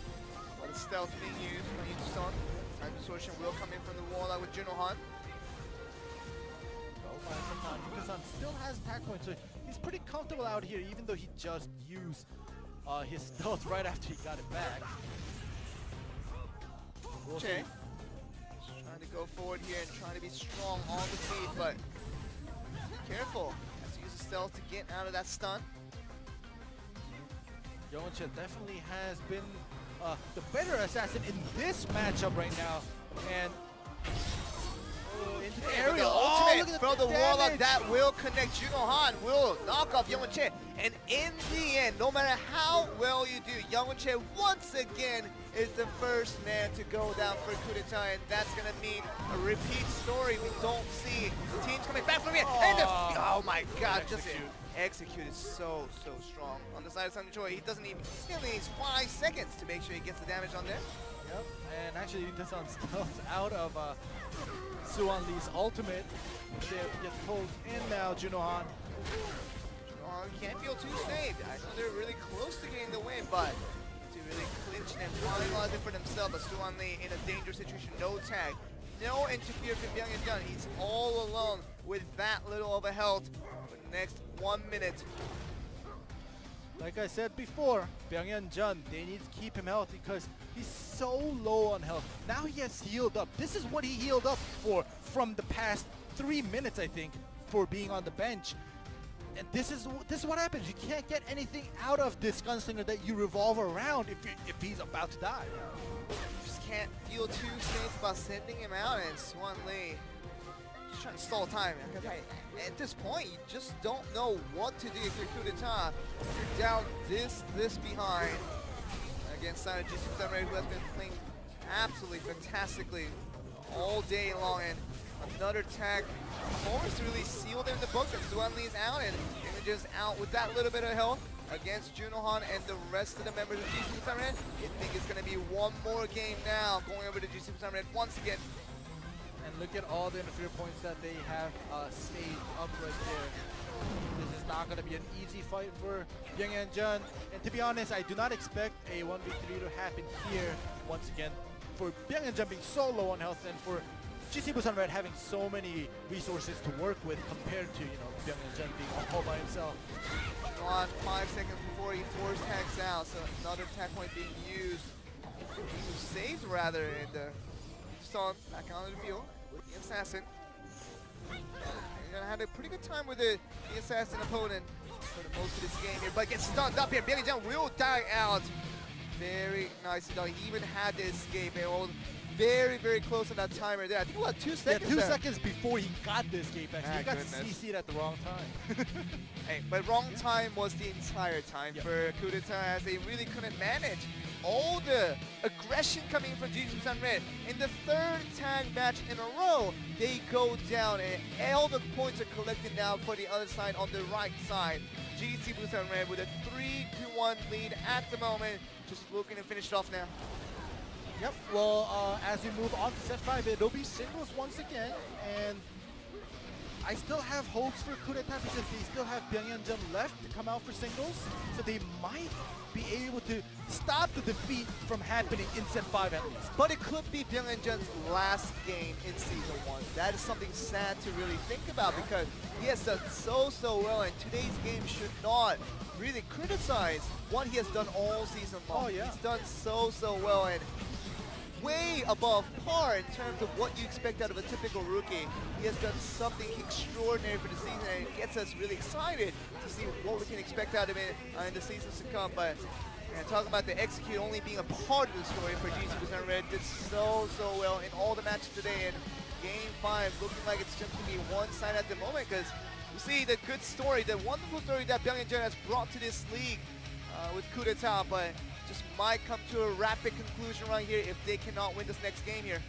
A: But the stealth being used by Sun. Time distortion will come in from the Warlock with Junohan.
B: Yuka-san still has tag points, so he's pretty comfortable out here, even though he just used his stealth right after he got it back.
A: We'll trying to go forward here and trying to be strong on the feet, but be careful. Has to use the stealth to get out of that stun.
B: Young Che definitely has been the better assassin in this matchup right now, and into the aerial.
A: Ultimate from the Warlock that will connect. Junohan will knock off Young Che. And in the end, no matter how well you do, Young Che once again is the first man to go down for Coup d'etat, and that's going to mean a repeat story. We don't see teams coming back from here. And oh my God, just executed so strong on the side of Sun Choi. He doesn't even, he only needs 5 seconds to make sure he gets the damage on there.
B: Yep, and actually Yuka-san stealth out of Suwanli's ultimate. They get pulled in now, Junohan.
A: Can't feel too safe. I know they're really close to getting the win, but to really clinch and finalize it for themselves. But Suwanli in a dangerous situation, no tag, no interfere from Byung-Hyun Jun. He's all alone with that little of a health for the next 1 minute.
B: Like I said before, Byung-Hyun Jun, they need to keep him healthy because he's so low on health. Now he has healed up. This is what he healed up for from the past 3 minutes, I think, for being on the bench. And this is what happens. You can't get anything out of this gunslinger that you revolve around if he's about to die.
A: You just can't feel too safe about sending him out, and Swan Lee just trying to stall time. Because at this point, you just don't know what to do if you're coup d'etat. You're down this behind against Sino GC Red, who has been playing absolutely fantastically all day long, and another tag almost really sealed in the book, and Swan Lee is out, and Images out with that little bit of health against Junohan and the rest of the members of GC Red. I think it's going to be one more game now, going over to GC Red once again.
B: And look at all the interfere points that they have saved up right there. This is not going to be an easy fight for Byung-Jun. And to be honest, I do not expect a 1v3 to happen here once again. For Byung-Jun being so low on health, and for GC Busan Red having so many resources to work with compared to, you know, Byung-Jun being all by himself.
A: On 5 seconds before he force tags out, so another tag point being used. Saved rather, and Son back on the field with the assassin. And had a pretty good time with the assassin opponent for the most of this game here, but gets stunned up here. Byung-Jun will die out. Very nicely done. He even had to escape. They all very, very close on that timer there. I think what, 2 seconds?
B: Yeah, 2 seconds before he got the escape. Actually, he got CC'd at the wrong time.
A: Hey, but wrong time was the entire time for coup d'etat, as they really couldn't manage all the aggression coming from GC Busan Red. In the third tag match in a row, they go down, and all the points are collected now for the other side on the right side. GC Busan Red with a 3-1 lead at the moment, just looking to finish it off now.
B: Yep, well, as we move on to set 5, it'll be singles once again, and I still have hopes for coup d'etat because they still have Byung-Jun left to come out for singles, so they might be able to stop the defeat from happening in set 5 at least.
A: But it could be Byung-Jun's last game in Season 1. That is something sad to really think about, because he has done so well, and today's game should not really criticize what he has done all season long.
B: Oh, yeah.
A: He's done so well, and way above par in terms of what you expect out of a typical rookie. He has done something extraordinary for the season, and it gets us really excited to see what we can expect out of him in the seasons to come. But talking about the execute only being a part of the story for GC Busan Red, did so well in all the matches today. And Game 5 looking like it's just going to be one side at the moment, because you see the good story, the wonderful story that Byung-Jun has brought to this league with coup d'etat, but just might come to a rapid conclusion right here if they cannot win this next game here.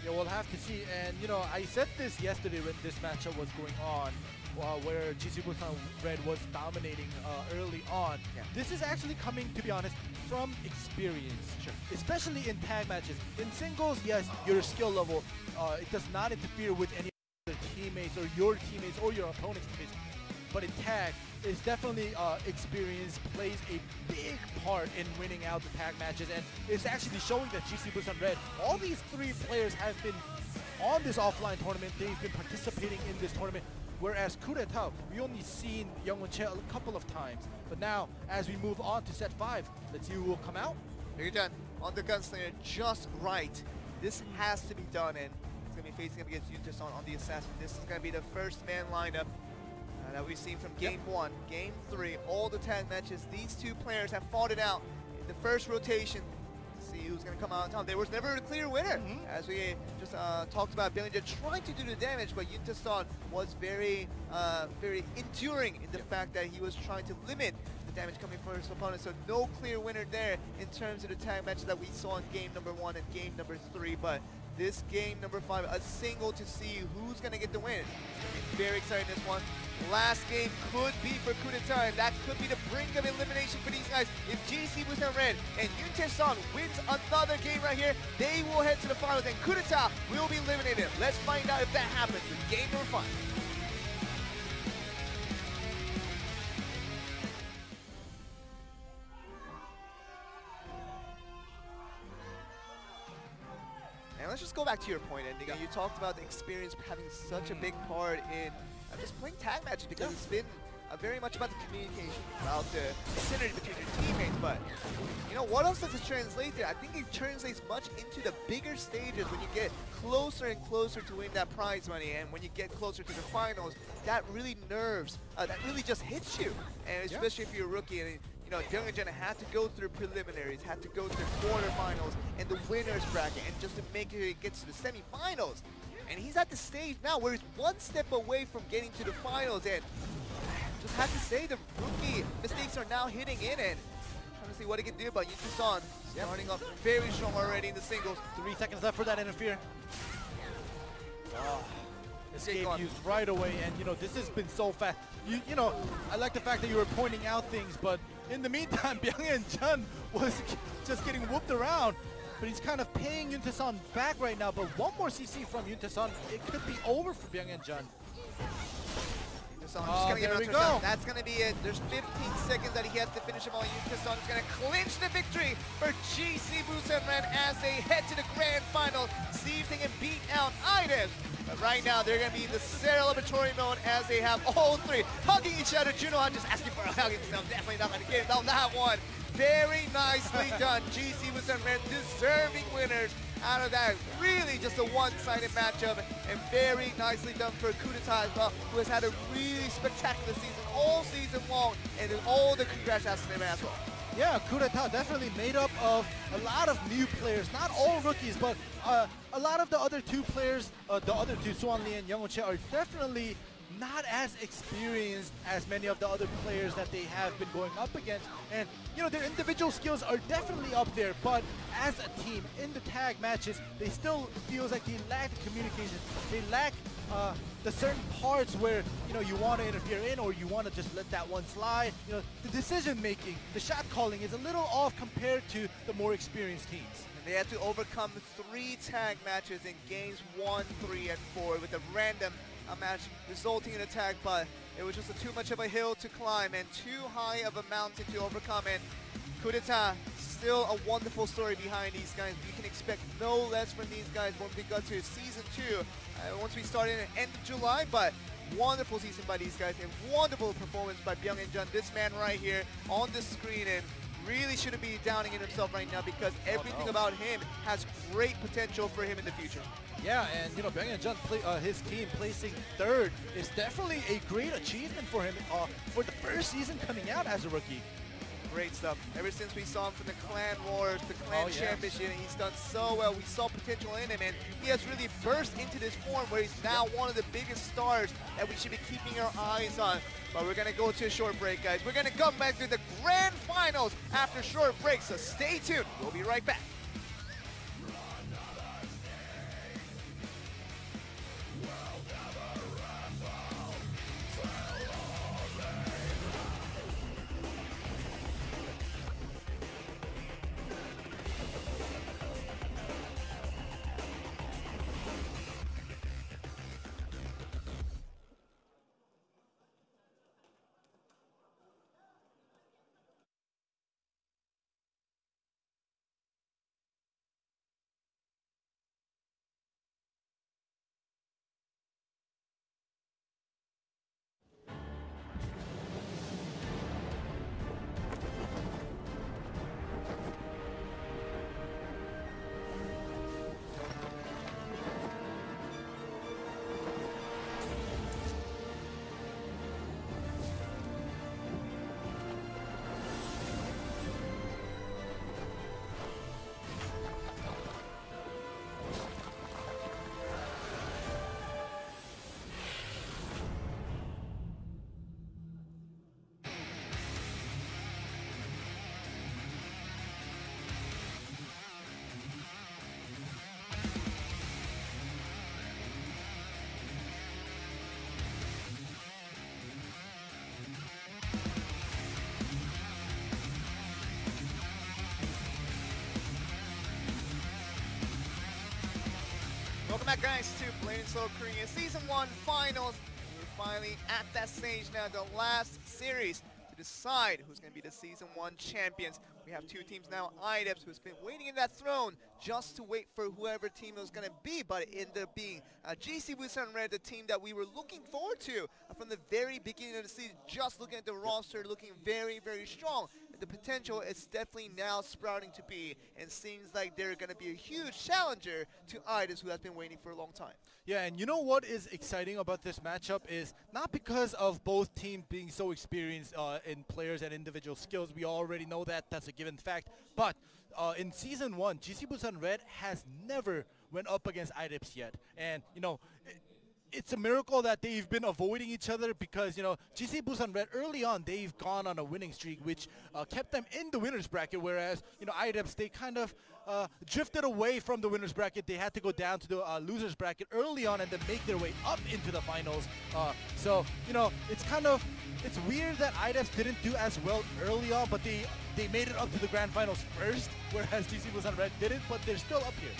B: Yeah, we'll have to see. And, you know, I said this yesterday when this matchup was going on, where GC Busan Red was dominating early on.
A: Yeah.
B: This is actually coming, to be honest, from experience.
A: Sure.
B: Especially in tag matches. In singles, yes, your skill level, it does not interfere with any other teammates or your teammates or your opponent's teammates. But in tag, it's definitely experience plays a big part in winning out the tag matches, and it's actually showing that GC Busan Red, all these 3 players have been on this offline tournament. They've been participating in this tournament, whereas coup d'etat, we only seen Youngwon Che a couple of times. But now, as we move on to set 5, let's see who will come out.
A: Byung-Jun on the gunslinger, just right. This has to be done, and it's going to be facing up against Yuntae on the assassin. This is going to be the first man lineup that we've seen from Game 1, Game 3, all the tag matches. These 2 players have fought it out in the first rotation. See who's going to come out on top. There was never a clear winner, as we just talked about. Byung-Jun trying to do the damage, but Yuntae was very enduring in the fact that he was trying to limit the damage coming from his opponent. So no clear winner there in terms of the tag matches that we saw in Game number 1 and Game number 3. But this Game number 5, a single to see who's going to get the win. It's very exciting, this one. Last game could be for coup d'etat, and that could be the brink of elimination for these guys. If GC Busan Red and Yuntae wins another game right here, they will head to the finals, and coup d'etat will be eliminated. Let's find out if that happens in Game number 5. And let's just go back to your point, Ending. You talked about the experience having such a big part in just playing tag matches, because it's been very much about the communication, about the synergy between your teammates. But you know, what else does it translate to? I think it translates much into the bigger stages when you get closer and closer to win that prize money, and when you get closer to the finals, that really that really just hits you, and especially if you're a rookie. And you Byung-Hun had to go through preliminaries, had to go through quarterfinals and the winner's bracket, and just to make sure he gets to the semifinals. And he's at the stage now where he's one step away from getting to the finals, and just have to say the rookie mistakes are now hitting in, and trying to see what he can do. But Yuntaesan starting up very strong already in the singles.
B: 3 seconds left for that interfere. Escape used right away, and this has been so fast. I like the fact that you were pointing out things, but in the meantime, Byung-Hun was just getting whooped around. But he's kind of paying Yuntaesan back right now. But one more CC from Yuntaesan, it could be over for Byung-Hun.
A: There we go. That's going to be it. There's 15 seconds that he has to finish him on. Yuntaesan is going to clinch the victory for GC Busan Red as they head to the grand final. See if they can beat out IDES. But right now, they're going to be in the celebratory mode as they have all three hugging each other. Juno just asking for a hug himself. Definitely not going to get it on that one. Very nicely done. GC Busan Red deserving winners out of that. Really just a one-sided matchup, and very nicely done for Coup d'etat as well, who has had a really spectacular season all season long, and all the congrats has to them as well.
B: Yeah, Coup d'etat definitely made up of a lot of new players, not all rookies, but a lot of the other two players, the other two, Suan Lee and Young Che, are definitely not as experienced as many of the other players that they have been going up against. And, their individual skills are definitely up there, but as a team, in the tag matches, they still feels like they lack the communication. They lack the certain parts where, you want to interfere in, or you want to just let that one slide. The decision making, the shot calling is a little off compared to the more experienced teams.
A: And they had to overcome 3 tag matches in games 1, 3, and 4 with a random match resulting in a tag, but it was just too much of a hill to climb and too high of a mountain to overcome. And Coup d'etat, still a wonderful story behind these guys. You can expect no less from these guys when we go to season 2 once we start in the end of July. But wonderful season by these guys, and wonderful performance by Byung-Hun, this man right here on the screen, and really shouldn't be downing in himself right now because everything about him has great potential for him in the future.
B: Yeah, and Byung-Hun, his team placing 3rd is definitely a great achievement for him for the first season coming out as a rookie.
A: Great stuff. Ever since we saw him from the Clan Wars, the Clan Championship, he's done so well. We saw potential in him, and he has really burst into this form where he's now one of the biggest stars that we should be keeping our eyes on. But we're going to go to a short break, guys. We're going to come back to the grand finals after a short break, so stay tuned. We'll be right back. Welcome back, guys, to Blade & Soul Korea Season 1 Finals. We're finally at that stage now, the last series to decide who's going to be the Season 1 champions. We have 2 teams now, IDEPS, who's been waiting in that throne just to wait for whoever team it was going to be, but it ended up being GC Busan Red, the team that we were looking forward to from the very beginning of the season, just looking at the roster, looking very, very strong. the potential is definitely now sprouting to be, and seems like they're going to be a huge challenger to IDES, who has been waiting for a long time.
B: Yeah, and you know what is exciting about this matchup is not because of both teams being so experienced in players and individual skills. We already know that. That's a given fact. But in Season 1, GC Busan Red has never went up against IDEPS yet. And, you know, it's a miracle that they've been avoiding each other because, you know, GC Busan Red early on, they've gone on a winning streak, which kept them in the winner's bracket, whereas, you know, IDEPS, they kind of drifted away from the winner's bracket. They had to go down to the loser's bracket early on and then make their way up into the finals. So, you know, it's weird that IDEPS didn't do as well early on, but they made it up to the grand finals first, whereas GC Busan Red didn't, but they're still up here.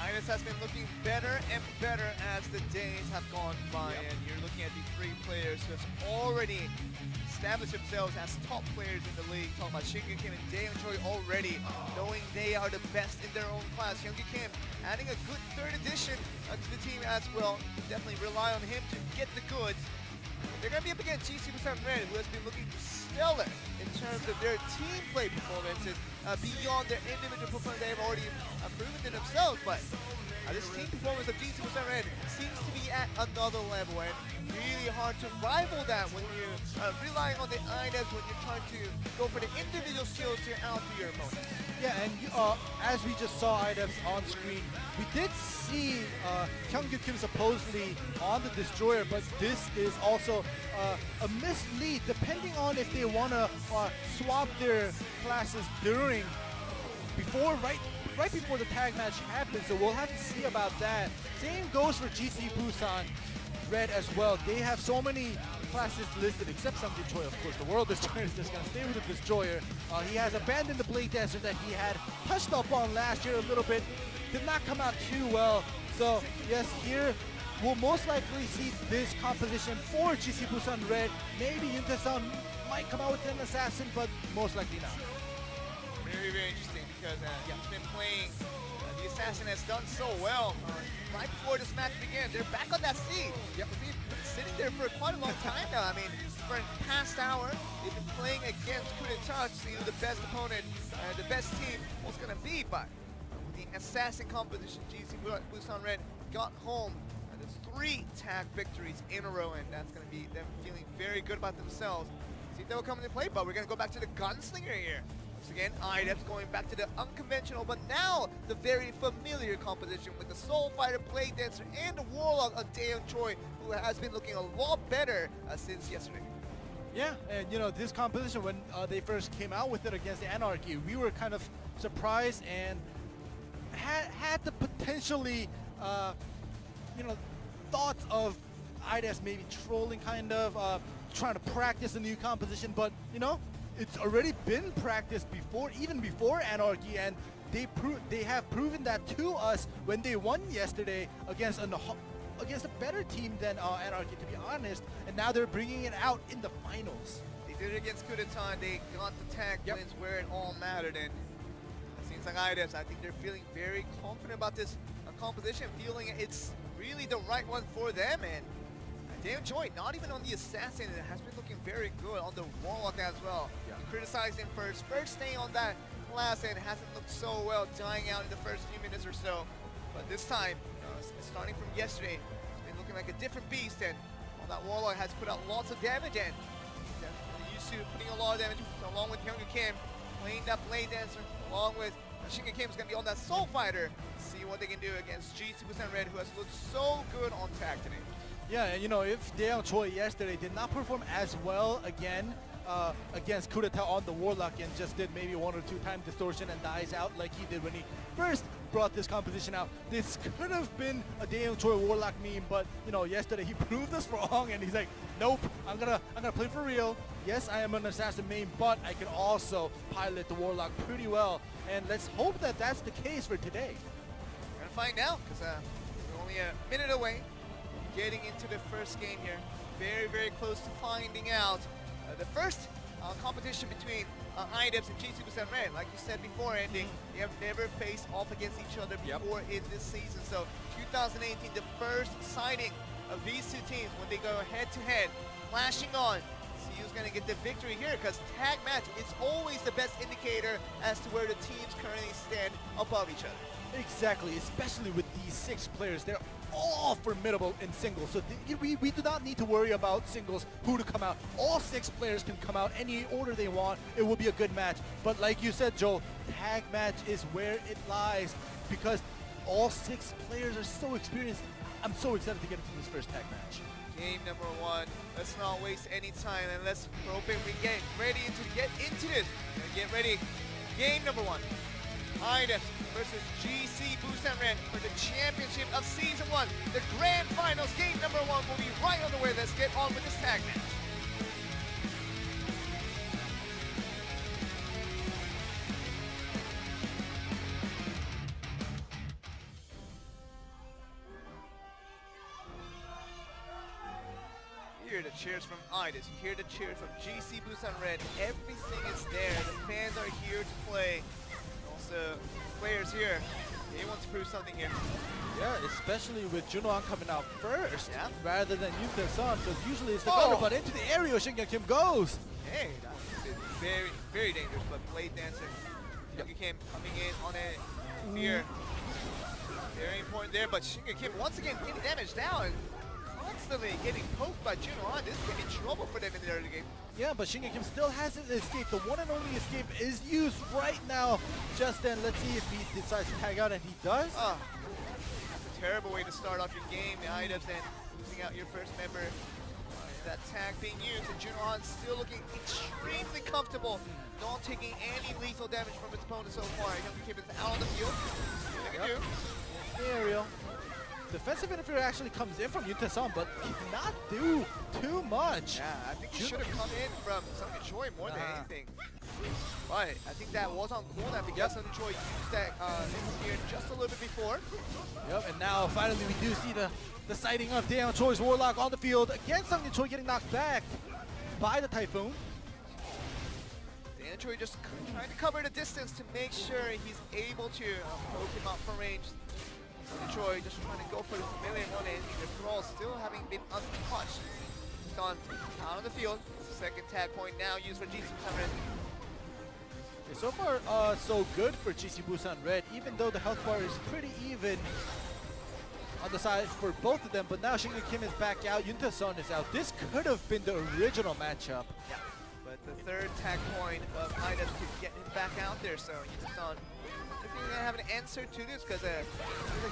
A: IDES has been looking better and better as the days have gone by, and you're looking at the three players who have already established themselves as top players in the league. Talking about Shingu Kim and Daeyoung Choi already, knowing they are the best in their own class. Hyungi Kim adding a good third addition to the team as well. Definitely rely on him to get the goods. They're going to be up against GC Busan Red, who has been looking stellar in terms of their team play performances beyond their individual performance. They have already proven to themselves, but this team performance of GC Busan Red seems to be at another level, and really hard to rival that when you're relying on the IDEPS, when you're trying to go for the individual skills to out to your opponent.
B: Yeah, and as we just saw IDEPS on screen, we did see Hyungju Kim supposedly on the Destroyer, but this is also a mislead depending on if they want to swap their classes right before the tag match happens, so we'll have to see about that. Same goes for GC Busan Red as well. They have so many classes listed, except Samji Choi, of course. The World Destroyer is just going to stay with the Destroyer. He has abandoned the Blade Dancer that he had touched up on last year a little bit. Did not come out too well. So, yes, here we'll most likely see this composition for GC Busan Red. Maybe Yunta-san might come out with an assassin, but most likely not.
A: Very, very interesting because he's been playing. The assassin has done so well. Right before this match began, they're back on that seat. Yep. They've been sitting there for quite a long time now. I mean, for the past hour, they've been playing against coup d'etat to see who the best opponent, the best team was going to be. But the assassin composition, GC Busan Red got home. There's 3 tag victories in a row, and that's going to be them feeling very good about themselves. See if they'll come into play, but we're going to go back to the gunslinger here. Once again, IDEPS going back to the unconventional, but now the very familiar composition with the Soul Fighter, Blade Dancer, and the Warlock of Daeyoung Choi, who has been looking a lot better since yesterday.
B: Yeah, and you know, this composition, when they first came out with it against the Anarchy, we were kind of surprised and had the potentially, you know, thoughts of IDEPS maybe trolling, kind of trying to practice a new composition, but you know, it's already been practiced before, even before Anarchy, and they have proven that to us when they won yesterday against a better team than Anarchy, to be honest, and now they're bringing it out in the finals.
A: They did it against coup d'etat, they got the tag wins where it all mattered, and it seems like IDEPS, I think they're feeling very confident about this composition, feeling it's really the right one for them, and Daeyoung Choi, not even on the assassin, it has been looking very good on the Warlock as well. Yeah. You criticized him first staying on that class, and it hasn't looked so well, dying out in the first few minutes or so. But this time, starting from yesterday, it's been looking like a different beast, and that Warlock has put out lots of damage, and definitely used to putting a lot of damage, along with Hyungu Kim, playing that Blade Dancer, along with Shingu Kim is going to be on that Soul Fighter. See what they can do against GC Busan Red, who has looked so good on tag today.
B: Yeah, and you know, if Daeyoung Choi yesterday did not perform as well again against coup d'etat on the Warlock and just did maybe 1 or 2 time distortion and dies out like he did when he first brought this composition out, this could have been a Daeyoung Choi Warlock meme, but you know, yesterday he proved us wrong and he's like, nope, I'm gonna play for real. Yes, I am an assassin main, but I can also pilot the Warlock pretty well, and let's hope that that's the case for today.
A: We're gonna find out, because we're only a minute away getting into the first game here. Very, very close to finding out the first competition between IDEPS and GC Busan Red. Like you said before, Andy, they have never faced off against each other before in this season. So 2018, the first sighting of these two teams when they go head-to-head, clashing on. see who's going to get the victory here, because tag match is always the best indicator as to where the teams currently stand above each other.
B: Exactly, especially with these 6 players. They're all formidable in singles, so we do not need to worry about singles, who to come out. All 6 players can come out any order they want. It will be a good match. But like you said, Joel, tag match is where it lies, because all 6 players are so experienced. I'm so excited to get into this first tag match.
A: Game number 1. Let's not waste any time, and let's hope we get ready to get into this. Get ready. Game number 1. IDEPS versus GC Busan Red for the championship of Season 1. The grand finals, game number 1 will be right on the way. Let's get on with this tag match. You hear the cheers from IDEPS, you hear the cheers from GC Busan Red. Everything is there. The fans are here to play. Also, players here, they want to prove something here.
B: Yeah, especially with Junohan coming out first,
A: yeah,
B: rather than Yuta-san, because usually it's the gunner, but into the area Shinga Kim goes.
A: Hey, that's very, very dangerous, but blade dancer. Shinga Kim coming in on it here. Very important there, but Shinga Kim once again getting damage down. Constantly getting poked by Junohan. This could be trouble for them in the early game.
B: Yeah, but Shinga Kim still hasn't escaped. The one and only escape is used right now. Just then, let's see if he decides to tag out, and he does.
A: That's a terrible way to start off your game, the IDEPS, and losing out your first member. That tag being used, and Junohan still looking extremely comfortable, not taking any lethal damage from his opponent so far. Shinga Kim is out on the field.
B: The aerial. Defensive interference actually comes in from Yuta-san, but cannot do too much.
A: Yeah, I think he should have come in from Sung Choi more than anything. But I think that was on cooldown because Sung Choi used that here just a little bit before.
B: Yep, and now finally we do see the sighting of Daeon Choi's Warlock on the field against Sung Choi, getting knocked back by the Typhoon.
A: Daeon Choi just trying to cover the distance to make sure he's able to poke him out from range. Choi just trying to go for the familiar one, and the throw still having been untouched. Just on out on the field. Second tag point now used for GC Busan Red.
B: Okay, so far, so good for GC Busan Red, even though the health bar is pretty even on the side for both of them. But now Shinga Kim is back out, Yuta-san is out. This could have been the original matchup.
A: Yeah, but the third tag point of IDEPS to get him back out there, so Yuta-san going to have an answer to this, because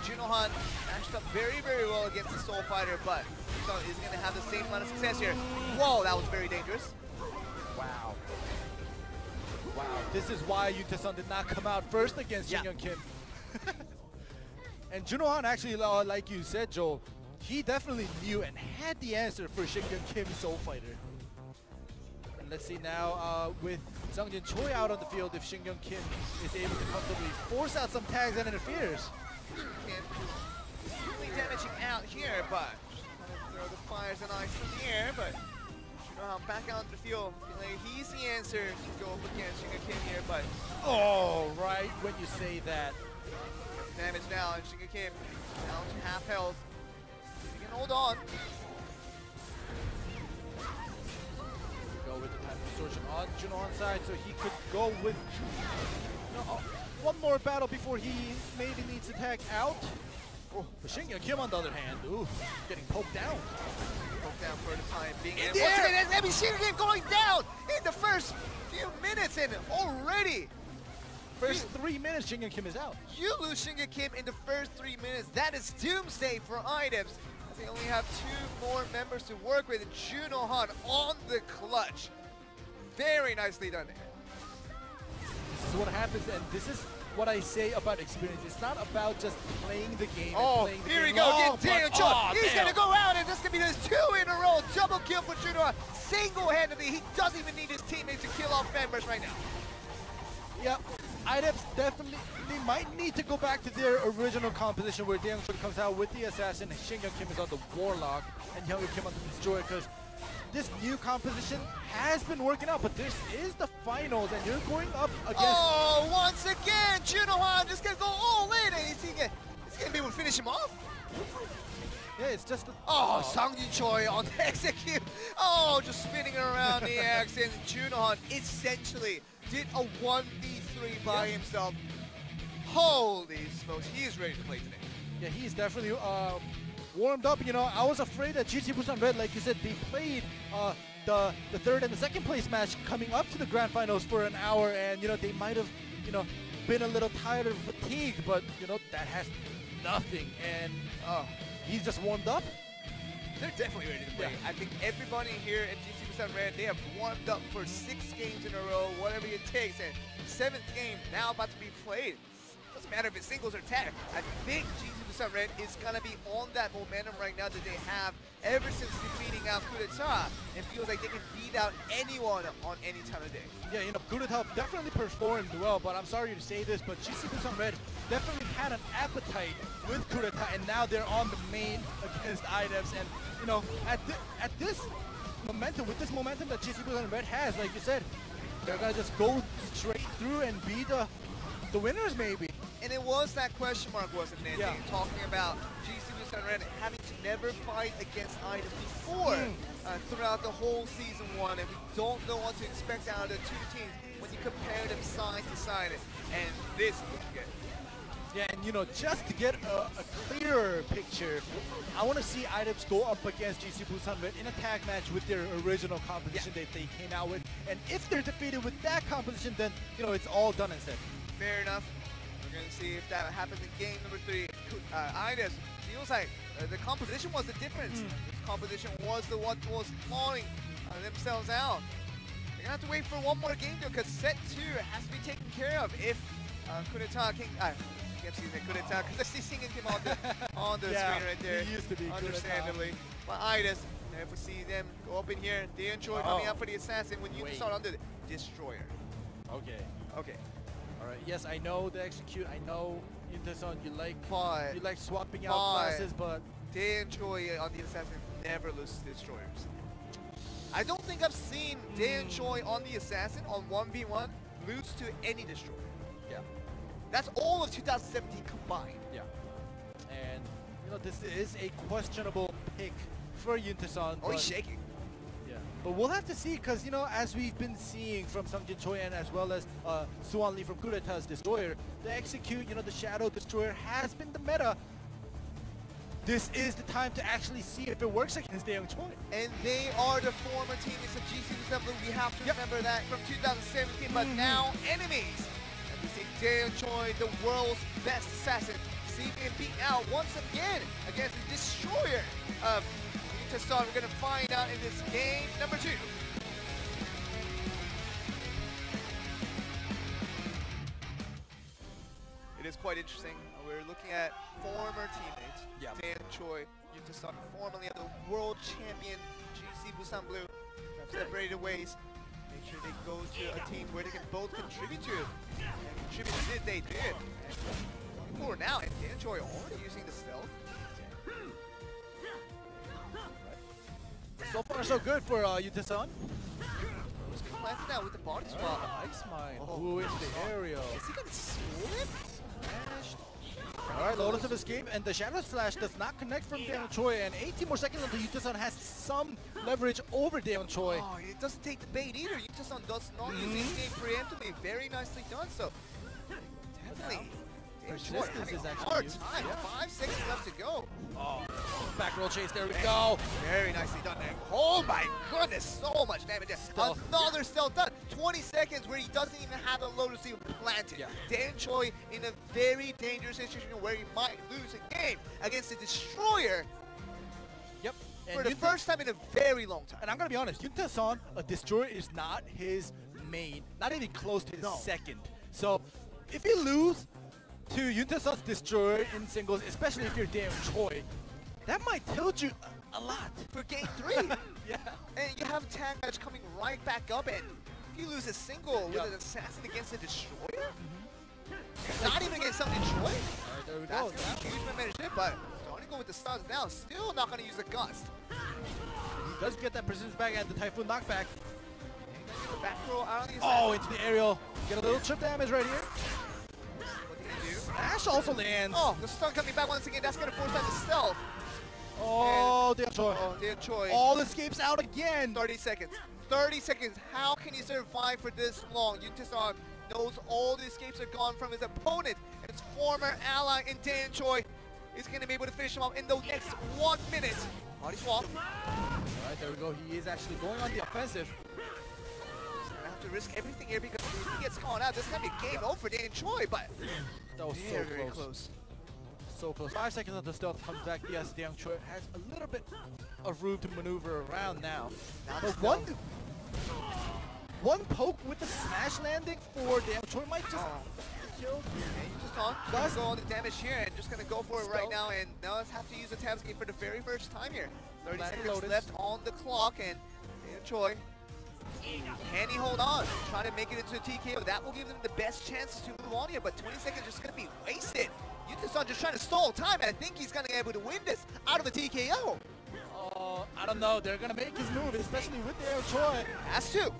A: Junohan matched up very, very well against the Soul Fighter, but is going to have the same amount of success here. Whoa, that was very dangerous.
B: Wow. Wow, this is why Yuta-san did not come out first against Shinga Kim. And Junohan actually, like you said, Joel, he definitely knew and had the answer for Shinga Kim's Soul Fighter. Let's see now with Sungjin Choi out on the field if Shinga Kim is able to comfortably force out some tags and interferes.
A: Kim really damaging out here, but trying to throw the fires and ice in the air, but back out on the field. He's the answer to go up against Shinga Kim here, but
B: oh, right when you say that.
A: Damage now, and Shinga Kim down to half health. He can hold on.
B: With the time distortion on Junohan's side, so he could go with one more battle before he maybe needs to tag out. Oh, but Shinga Kim on the other hand, ooh, getting poked down.
A: Poked down for the time being. And once again, Shinga Kim going down in the first few minutes, and already
B: first 3 minutes Shinga Kim is out.
A: You lose Shinga Kim in the first 3 minutes. That is doomsday for IDEPS. They only have 2 more members to work with. Junohan on the clutch. Very nicely done there.
B: This is what happens, and this is what I say about experience. It's not about just playing the game.
A: Oh,
B: and playing the
A: here
B: game.
A: we go.
B: Oh,
A: Daeon Choi. He's going to go out, and this could be his 2 in a row. Double kill for Junohan. Single-handedly, he doesn't even need his teammates to kill off members right now.
B: Yep. IDEPS definitely, they might need to go back to their original composition where Daeon Choi comes out with the Assassin, and Shinga Kim is on the Warlock, and Young Kim on the Destroyer, because this new composition has been working out, but this is the finals, and you're going up against...
A: Oh, once again, Junohan just going to go all in, and is he going to be able to finish him off?
B: Yeah, it's just...
A: Oh, Sang-Jin Choi on the execute. Oh, just spinning around the X, and Junohan essentially did a 1v3 by himself. Holy smokes, he is ready to play today.
B: Yeah, he's definitely warmed up. You know, I was afraid that GC Busan Red, like you said, they played the third and the second place match coming up to the grand finals for an hour, and, you know, they might have, you know, been a little tired or fatigued, but, you know, that has nothing. And he's just warmed up.
A: They're definitely ready to play. I think everybody here at GC Busan Red, they have warmed up for 6 games in a row, whatever it takes, and 7th game now about to be played. Doesn't matter if it's singles or tag. I think GC Busan Red is gonna be on that momentum right now that they have ever since defeating out Coup d'etat, and feels like they can beat out anyone on any time of day.
B: Yeah, you know, Coup d'etat definitely performed well, but I'm sorry to say this, but GC Busan Red definitely had an appetite with Coup d'etat, and now they're on the main against IDEPS, and, you know, at this momentum, with this momentum that GC Busan Red has, like you said, they're gonna just go straight through and be the winners, maybe.
A: And it was that question mark, wasn't it?
B: Yeah.
A: Talking about GC Busan Red having to never fight against IDEPS before throughout the whole season 1, and we don't know what to expect out of the 2 teams when you compare them side to side, and this is what you get.
B: Yeah, and you know, just to get a clearer picture, I want to see IDEPS go up against GC Busan Red in a tag match with their original composition that they came out with, and if they're defeated with that composition, then, you know, it's all done and said.
A: Fair enough. We're going to see if that happens in game number 3. IDEPS feels like the composition was the difference. The composition was the one that was clawing themselves out. They're going to have to wait for one more game though, because set 2 has to be taken care of if Coup d'etat can... excuse me, Coup d'etat, because I see singing him on the screen right there.
B: He used to be
A: understandably. But IDEPS, if we see them go up in here, they enjoy coming out for the assassin when you start under the destroyer.
B: Okay.
A: Okay.
B: Alright, yes, I know the execute, I know Yuntaesun, you like swapping out classes, but
A: Daeun Choi on the assassin never loses destroyers. I don't think I've seen Daeun Choi on the assassin on 1v1 lose to any destroyer.
B: yeah.
A: That's all of 2017 combined.
B: Yeah. And, you know, this is a questionable pick for Yuntaesun.
A: Oh, he's shaking.
B: Yeah. But we'll have to see, because, you know, as we've been seeing from Sang-Jin Choi and as well as Suwon Lee from Coup d'etat's Destroyer, the execute, you know, the Shadow Destroyer has been the meta. This is the time to actually see if it works against Daeun Choi.
A: And they are the former teammates of GC Busan Blue. We have to remember that from 2017, but now enemies. And we see Daeun Choi, the world's best assassin, see him beat out once again against the Destroyer of Yuntaesun. We're going to find out in this game number 2. It is quite interesting. We're looking at former teammates. Daeun Choi, Yuntaesun, formerly the world champion GC Busan Blue, have separated ways. Make sure they go to a team where they can both contribute to. And contribute they did. And going forward now, and Daeun Choi already using the stealth.
B: So far, so good for Yuntaesun.
A: Who's going to plant it now with the body swap?
B: Ice Mine. Ooh, into the aerial.
A: Is he going to slip?
B: Alright, Lotus of Escape, and the Shadow Slash does not connect from Daeun Choi, and 18 more seconds until Yuntaesun has some leverage over Daeun Choi.
A: Oh, it doesn't take the bait either. Yuntaesun does not use this game preemptively. Very nicely done, so definitely.
B: Persistence is actually
A: hard
B: used.
A: time. 5 seconds left to go.
B: Oh, back roll chase, there we go.
A: Very nicely done there. Oh my goodness, so much damage there.
B: Stealth.
A: Another stealth done. 20 seconds where he doesn't even have a Lotus even planted. Daeun Choi in a very dangerous situation where he might lose a game against the Destroyer.
B: Yep.
A: For the first time in a very long time.
B: And I'm gonna be honest, Yuntaesun, a Destroyer is not his main, not even close to his second. So if you lose to Yuntaesun's Destroyer in singles, especially if you're Daeun Choi, that might tilt you a lot.
A: For game 3. And you have a tag match coming right back up, and if you lose a single with an assassin against a Destroyer, not even against some Destroyer,
B: there we
A: that's
B: go.
A: That's a huge advantage there, but starting to go with the stuns now, still not going to use the Gust.
B: He does get that persistence back and the Typhoon knockback.
A: The back roll out of the
B: oh, into the aerial. Get a little trip damage right here.
A: What do you do?
B: Ash also lands.
A: Oh, the stun coming back once again. That's going to force out the stealth.
B: Oh, Dae Choi.
A: Oh, Dae Choi.
B: All escapes out again.
A: 30 seconds. 30 seconds. How can he survive for this long? Yuntaesan knows all the escapes are gone from his opponent. And his former ally in Dae Choi is going to be able to finish him off in the next 1 minute. Body swap.
B: Alright, there we go. He is actually going on the offensive.
A: He's going to have to risk everything here because if he gets caught out, this is going to be game over for Dae Choi, but
B: That was
A: very
B: so
A: close.
B: So close. 5 seconds until stealth comes back. Yes, Dae Choi has a little bit of room to maneuver around now. But one poke with the smash landing for Dae Choi might just kill.
A: Yuntaesan does all the damage here and just going to go for it right now, and now let's have to use the tab skate for the very first time here. 30 seconds left on the clock, and Dae Choi, can he hold on? Try to make it into a TKO. That will give them the best chances to move on here, but 20 seconds just going to be wasted. Yuntaesan just trying to stall time, and I think he's going to be able to win this out of a TKO.
B: I don't know. They're going to make his move, especially with Dae Choi.
A: Has to.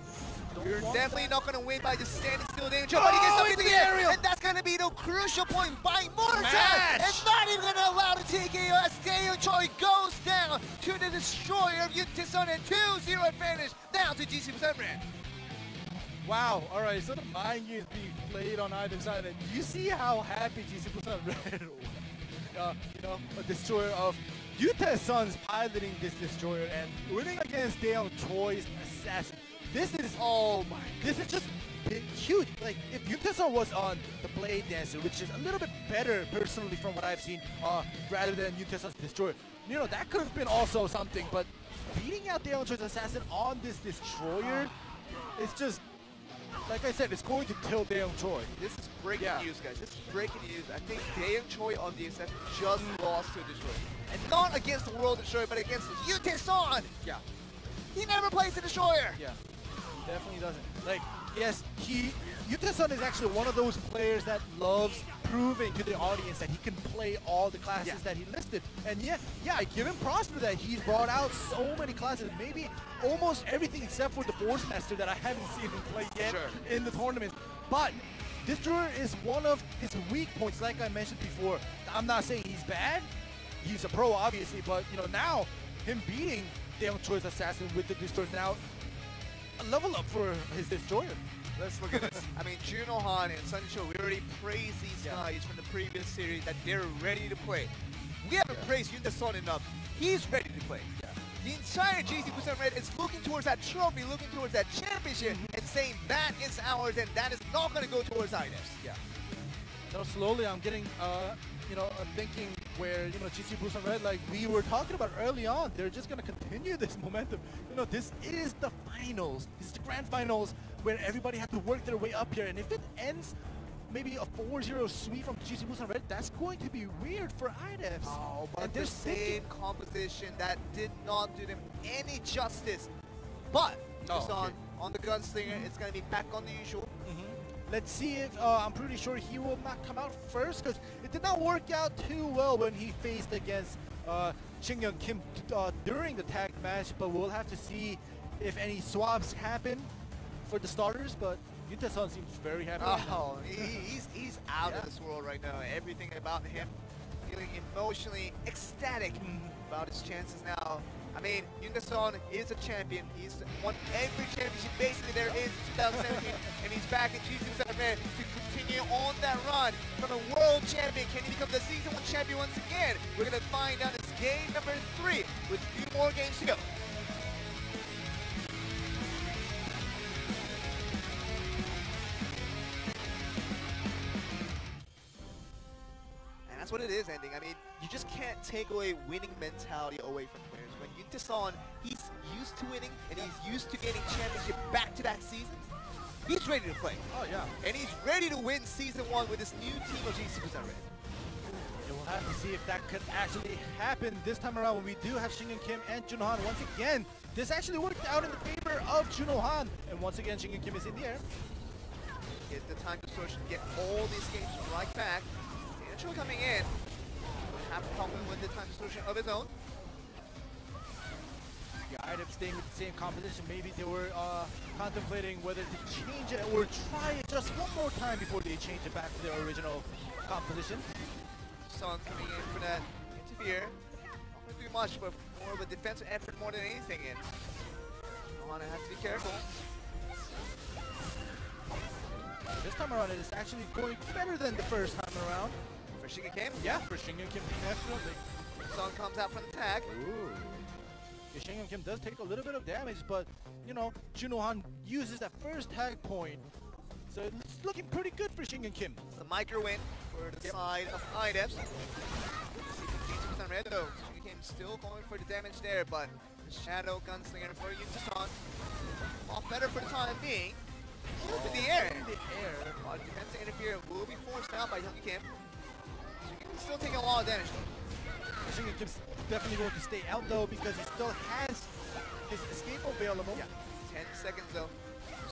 A: You're definitely not going to win by just standing still, Dae Choi, but he gets something to the aerial, and that's going to be the crucial point. Buying more time, and not even going to allow the TKO as Dae Choi goes down to the destroyer of Yuntaesan, and 2-0 advantage down to GC Busan Red.
B: Wow, alright, so the mind games being played on either side, and you see how happy GC Busan Red you know, a destroyer of Yuntaesan's piloting this destroyer and winning against Dae Choi's assassin. This is, oh my, this is just huge. Like, if Yuntaesan was on the Blade Dancer, which is a little bit better personally from what I've seen, rather than Yuntaesan's destroyer, you know, that could have been also something, but beating out Dae Choi's assassin on this destroyer, it's just, like I said, it's going to kill Dae Choi.
A: This is breaking news, guys. This is breaking news. I think Dae Choi on the assassin just lost to a destroyer. And not against the World Destroyer, but against Yuntaesan.
B: Yeah.
A: He never plays the destroyer.
B: Yeah. Definitely doesn't. Like, yes, Yuntaesan is actually one of those players that loves proving to the audience that he can play all the classes that he listed. And yeah, I give him props for that. He's brought out so many classes, maybe almost everything except for the Force Master that I haven't seen him play yet in the tournament. But Destroyer is one of his weak points, like I mentioned before. I'm not saying he's bad. He's a pro, obviously, but you know, now him beating Dae Choi's assassin with the Destroyer now a level up for his destroyer.
A: Let's look at this. I mean, Juno Han and Sunny Cho, we already praised these guys from the previous series that they're ready to play. We haven't praised Yuntaesan enough. He's ready to play. The entire GC Busan Red is looking towards that trophy, looking towards that championship, and saying that is ours, and that is not going to go towards IDEFs.
B: Yeah. You know, slowly I'm getting, you know, thinking where, you know, GC Busan Red, like we were talking about early on, they're just going to continue this momentum. You know, this is the finals. This is the grand finals where everybody had to work their way up here. And if it ends maybe a 4-0 sweep from GC Busan Red, that's going to be weird for IDEFs.
A: Oh, but the same composition that did not do them any justice. But on the Gunslinger, it's going to be back on the usual.
B: Let's see if, I'm pretty sure he will not come out first, because it did not work out too well when he faced against Shingyun Kim during the tag match, but we'll have to see if any swaps happen for the starters, but Yuntaesan seems very happy.
A: Oh, he's out of this world right now. Everything about him, feeling emotionally ecstatic about his chances now. I mean, Yuntaesan is a champion. He's won every championship basically there is in 2017, and he's back in GC Busan Red to continue on that run from a world champion. Can he become the season 1 champion once again? We're going to find out. It's game number 3 with a few more games to go. That's what it is, ending. I mean, you just can't take away winning mentality away from players. When Yuntaesan, he's used to winning, and he's used to getting championship back-to-back seasons. He's ready to play.
B: Oh, yeah.
A: And he's ready to win Season 1 with this new team of GC Busan Red.
B: And we'll have to see if that could actually happen this time around when we do have Shingyun Kim and Juno Han. Once again, this actually worked out in the favor of Juno Han. And once again, Shingyun Kim is in the air.
A: Get the time distortion, get all these games right back. Dae Choi coming in. Have a problem with the time distortion of his own.
B: Yeah, IDEF staying with the same composition. Maybe they were contemplating whether to change it or try it just one more time before they change it back to their original composition.
A: Son coming in for that interfere. Not going to do too much, but more of a defensive effort more than anything. And Johanna has to be careful.
B: This time around, it is actually going better than the first time around.
A: For Shinga-Kim?
B: Yeah, for Shinga-Kim, definitely.
A: Sun comes out from the tag.
B: Ooh. Yeah, Shinga-Kim does take a little bit of damage, but, you know, Junohan uses that first tag point. So it's looking pretty good for Shinga-Kim.
A: The micro win for the side of IDEPS. Red though. Shinga-Kim still going for the damage there, but the Shadow Gunslinger for Yuntasan. All better for the time being. Up in the air. Defensive interference will be forced out by Shinga-Kim. Shinga-Kim still taking a lot of damage though.
B: Shinga-Kim's definitely going to stay out though because he still has his escape available.
A: Yeah. 10 seconds though.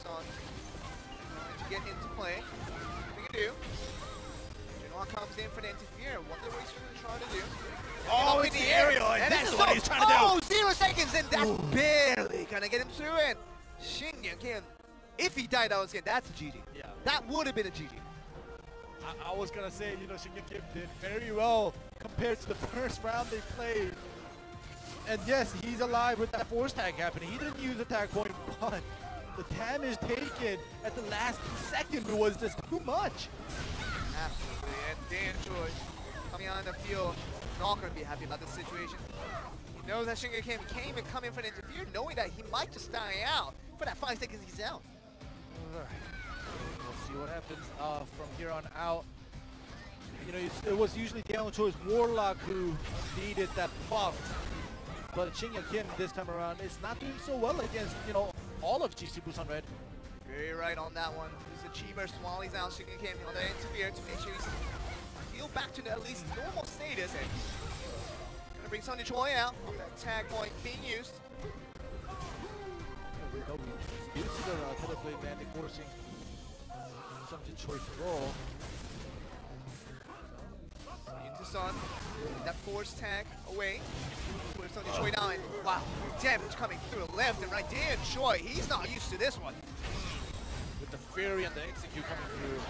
A: Son trying to get into play. What can do? Junohan comes in for the interference. Wonder what he's going to try to do.
B: Oh, it's the aerial, and this is what he's trying to do.
A: Oh, 0 seconds, and that's barely gonna get him through it. Shinga-Kim, if he died out again, that's a GG.
B: Yeah.
A: That would have been a GG.
B: I was gonna say, you know, Shinga-Kim did very well compared to the first round they played. And yes, he's alive with that force tag happening. He didn't use the tag point, but the damage taken at the last second was just too much.
A: Absolutely, and Dan Choi coming on the field, not going to be happy about this situation. He knows that Shinga-Kim came and come in for an interview, knowing that he might just die out. For that 5 seconds, he's out.
B: Alright. We'll see what happens from here on out. You know, it was usually Dan Choi's Warlock who needed that buff. But Shinga-Kim this time around is not doing so well against, you know, all of GC Busan Red.
A: Very right on that one. He's Achievers while he's out. Shinga-Kim on the interfere to make sure he's healed back to the at least normal status. And gonna bring Sonny Choi out. That tag point being used.
B: You see the teleplay bandit forcing Sonny Choi's roll.
A: Into Son. That force tag away. Put Sonny Choi down. And wow, damage coming through left and right. Dan Choi, he's not used to this one.
B: With the Fury and the Execute coming through.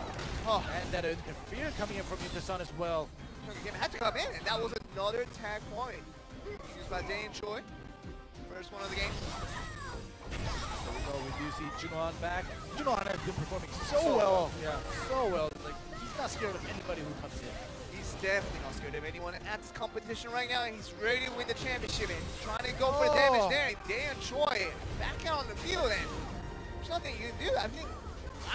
A: Oh.
B: And that interfere coming in from Yuntasan as well.
A: Shinga-Kim had to come in, and that was another tag point. Used by Dan Choi. First one of the game.
B: So we do see Junohan back. Junohan has been performing so well. Yeah, so well. Like, he's not scared of anybody who comes in.
A: He's definitely not scared of anyone at this competition right now. He's ready to win the championship and trying to go for the damage there. Dan Choi back out on the field, and there's nothing you can do. I think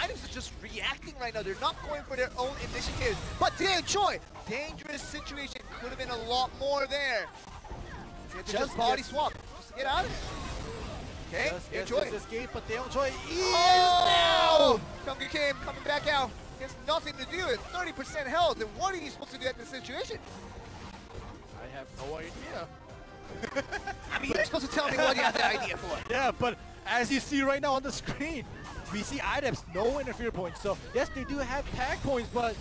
A: items are just reacting right now. They're not going for their own initiatives. But Dan Choi, dangerous situation. Could have been a lot more there. Just body swap. Just to get out of it. Okay, Dan Choi.
B: Escape, but Dan Choi is
A: now! Shinga-Kim coming back out. He has nothing to do with 30% health. And what are you supposed to do at this situation?
B: I have no idea.
A: I mean, you're supposed to tell me what you have the idea for.
B: Yeah, but as you see right now on the screen, we see IDEPS, no interfere points. So yes, they do have tag points, but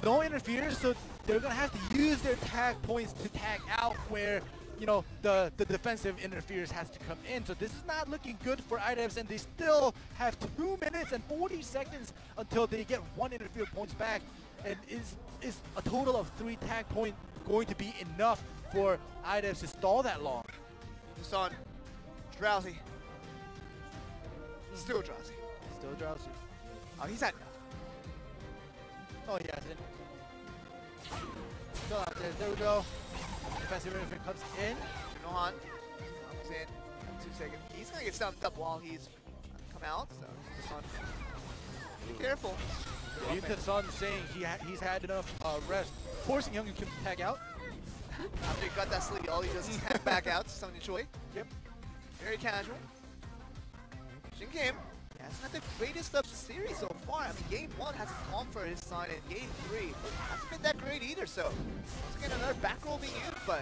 B: no interferes. So they're gonna have to use their tag points to tag out where, you know, the defensive interferes has to come in. So this is not looking good for IDEPS, and they still have 2 minutes and 40 seconds until they get 1 interfere points back. And is a total of 3 tag points going to be enough for IDEPS to stall that long?
A: Son, drowsy. Still drowsy.
B: Still drowsy.
A: Oh, he's had enough.
B: Oh, he hasn't. Still out there. There we go. Defensive interference comes in.
A: Junohan comes in. 2 seconds. He's gonna get stumped up while he's come out. So Son, be careful.
B: Yuntasan saying he's had enough rest, forcing Shinga-Kim to tag out.
A: After he got that sleep, all he does is tag back out to Sonny Choi.
B: Yep.
A: Very casual. Shinga-Kim hasn't had the greatest of the series so far. I mean, game 1 hasn't gone for his side, and game 3 hasn't been that great either. So, once again, another back roll being used, but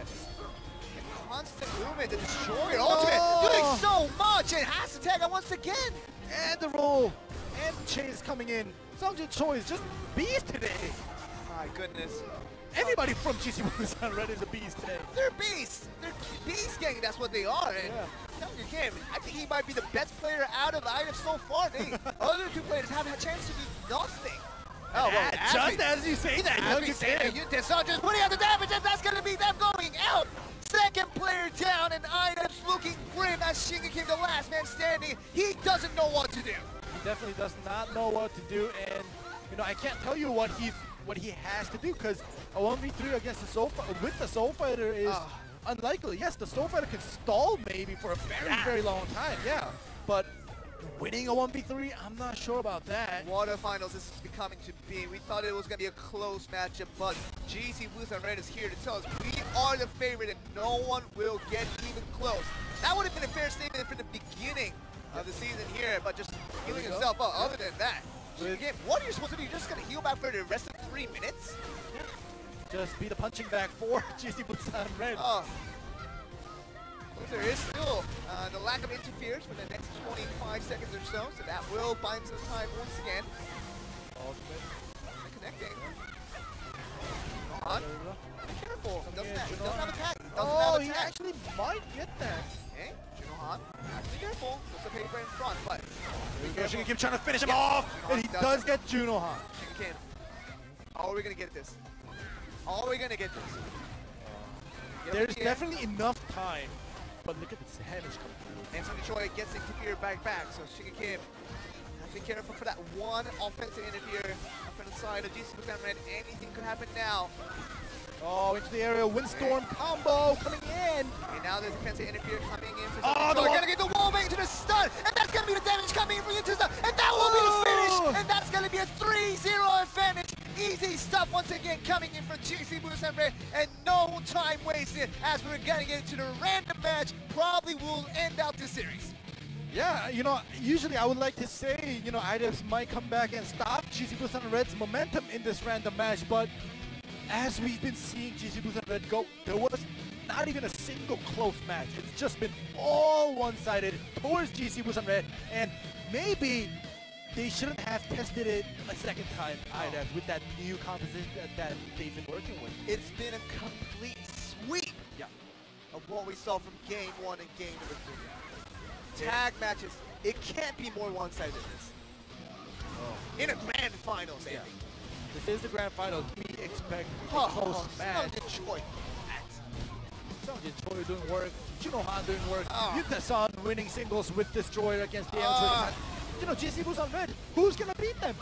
A: constant movement to destroy your ultimate, doing so much, and has to tag out once again.
B: And the roll, and chase coming in. Songjin Choi is just beast today.
A: My goodness.
B: Everybody from GC Busan Red is a beast today.
A: They're beasts. They're beast gang. That's what they are. And Shinga-Kim, I think he might be the best player out of IDEPS so far. The other 2 players have had a chance to do nothing. Oh, well,
B: just as you say that,
A: Yuntasan just putting out the damage, and that's going to be them going out. Second player and Ida's looking grim as Shinga Kim, the last man standing. He doesn't know what to do.
B: He definitely does not know what to do, and you know, I can't tell you what he has to do, because a 1v3 against the with the Soul Fighter is unlikely. Yes, the Soul Fighter can stall maybe for a very long time, yeah, but winning a 1v3, I'm not sure about that.
A: Quarterfinals, this is becoming to be. We thought it was going to be a close matchup, but GC Busan Red is here to tell us we are the favorite and no one will get even close. That would have been a fair statement from the beginning of the season here, but just healing himself up. Other than that, again, what are you supposed to do? You're just going to heal back for the rest of 3 minutes?
B: Just be the punching bag for GC Busan Red.
A: There is still the lack of interference for the next 25 seconds or so, so that will buy him some time once again. Connecting. On. Be careful. He doesn't have attack.
B: He actually might get that.
A: Okay, Junohan. Be careful. There's a paper in front, but
B: Shinga Kim trying to finish him off, and he does get Junohan.
A: Shinga Kim. How are we gonna get this? How are we gonna get this?
B: There's definitely enough time. But look at this damage coming through.
A: And so Detroit gets interfered back, so Shinga Kim has to be careful for that one offensive interfere from the side of GC Busan Red. Anything could happen now.
B: Oh, into the area, Windstorm combo coming in.
A: And now there's defensive interfere coming in for Detroit. They're gonna get the wall bang into the stun, and that's gonna be the damage coming in for you, and that will be the finish, and that's gonna be a 3-0 advantage. Easy stuff once again coming in for GC Busan Red, and no time wasted as we're gonna get into the random match. Probably will end out this series.
B: Yeah, you know, usually I would like to say, you know, items might come back and stop GC Busan Red's momentum in this random match, but as we've been seeing GC Busan Red go, there was not even a single close match. It's just been all one-sided towards GC Busan Red, and maybe they shouldn't have tested it a second time either with that new composition that they've been working with.
A: It's been a complete sweep of what we saw from game 1 and game number 3. Tag matches, it can't be more one-sided than this. In a grand finals, Andy.
B: This is the grand final. We expect a close match.
A: Detroit.
B: Detroit doing work. Junohan doing work. Yuta-san winning singles with Destroyer against the Amateur. You know, GC Busan Red, who's gonna beat them?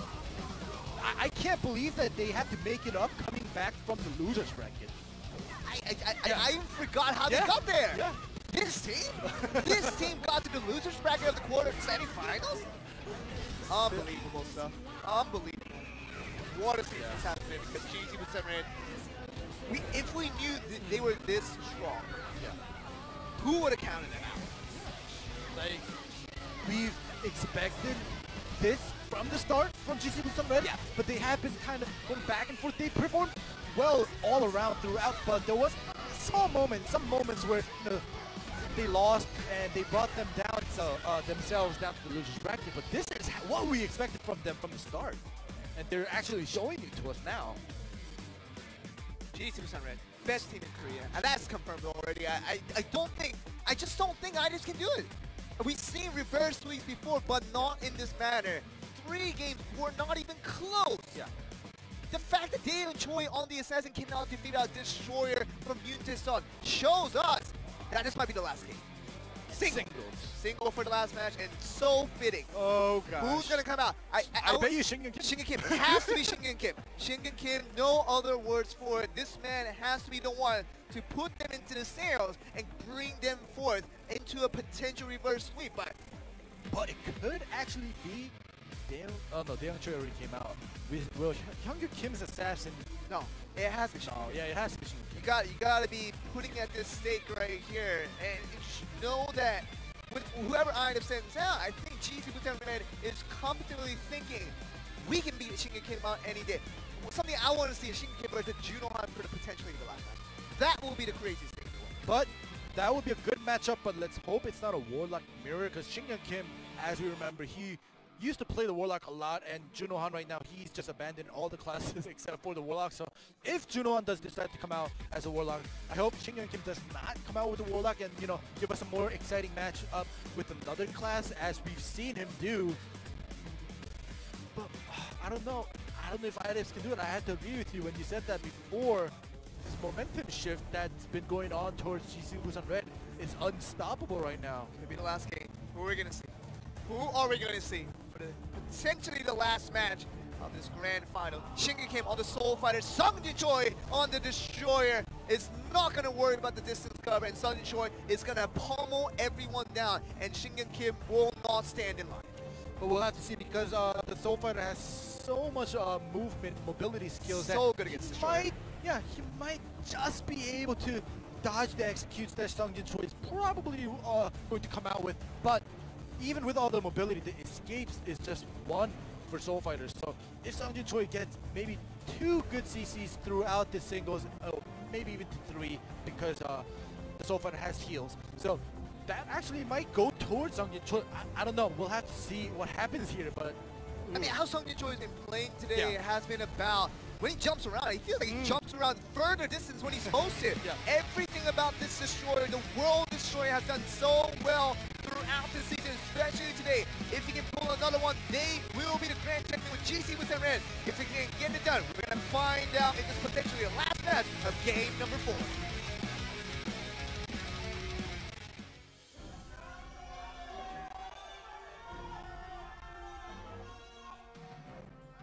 B: I can't believe that they had to make it up coming back from the losers bracket.
A: I even forgot how they got there. This team got to the losers bracket of the quarter semifinals. Unbelievable stuff. Unbelievable. What a season this has been, because GC Busan Red, if we knew that they were this strong, who would have counted them out?
B: Like, we've expected this from the start from GC Busan Red, but they have been kind of going back and forth. They performed well all around throughout, but there was some moments where, you know, they lost and they brought them down themselves down to the losers bracket. But this is what we expected from them from the start, and they're actually showing it to us now.
A: GC Busan Red, best team in Korea, and that's confirmed already. I just don't think IDOS can do it. We've seen reverse sweeps before, but not in this manner. 3 games were not even close. The fact that Dae and Choi on the Assassin cannot defeat a Destroyer from Yuntae-san shows us that this might be the last game. Single for the last match, and so fitting.
B: Oh gosh.
A: Who's gonna come out? I
B: bet you Shinga Kim.
A: Shinga Kim. It has to be Shinga Kim. Shinga Kim, no other words for it. This man has to be the one to put them into the sails and bring them forth into a potential reverse sweep.
B: But it could actually be Dae Choi already came out. Will Hyungyu Kim's assassin?
A: No, it has to be Shinga Kim.
B: Yeah, it has to be Shinga Kim.
A: You gotta be putting at this stake right here, and you should know that with whoever IDOS sends out, I think GC Busan Red is comfortably thinking we can beat Shinga Kim out any day. Something I want to see is Shinga Kim versus Junohan for the potentially the last match. That will be the craziest thing in the world.
B: But that would be a good matchup, but let's hope it's not a Warlock mirror, because Shinga Kim, as we remember, he used to play the Warlock a lot, and Junohan right now, he's just abandoned all the classes except for the Warlock. So if Junohan does decide to come out as a Warlock, I hope Shinga Kim does not come out with the Warlock and, you know, give us a more exciting match up with another class, as we've seen him do. But I don't know if IDOS can do it. I had to agree with you when you said that before. This momentum shift that's been going on towards GC Busan Red, is unstoppable right now.
A: Maybe the last game. Who are we gonna see? Who are we gonna see for potentially the last match of this grand final? Shinga Kim on the Soul Fighter, Sung Choi on the Destroyer is not gonna worry about the distance cover, and Sung Choi is gonna pummel everyone down, and Shinga Kim will not stand in line.
B: But we'll have to see, because the Soul Fighter has so much movement, mobility skills.
A: So good against Destroyer.
B: He might just be able to dodge the executes that Sung Choi is probably going to come out with. But even with all the mobility, the escapes is just one for Soul Fighters. So if Sung Choi gets maybe 2 good CCs throughout the singles, maybe even to 3, because the Soul Fighter has heals. So that actually might go towards Sung Choi. I don't know. We'll have to see what happens here. But
A: I mean, how Sung Choi has been playing today has been about when he jumps around. I feel like he jumps around further distance when he's supposed to. Everything about this Destroyer, the World Destroyer, has done so well throughout the season, especially today. If he can pull another one, they will be the grand champion with GC with their red. If they can get it done, we're going to find out in this potentially the last match of game number 4.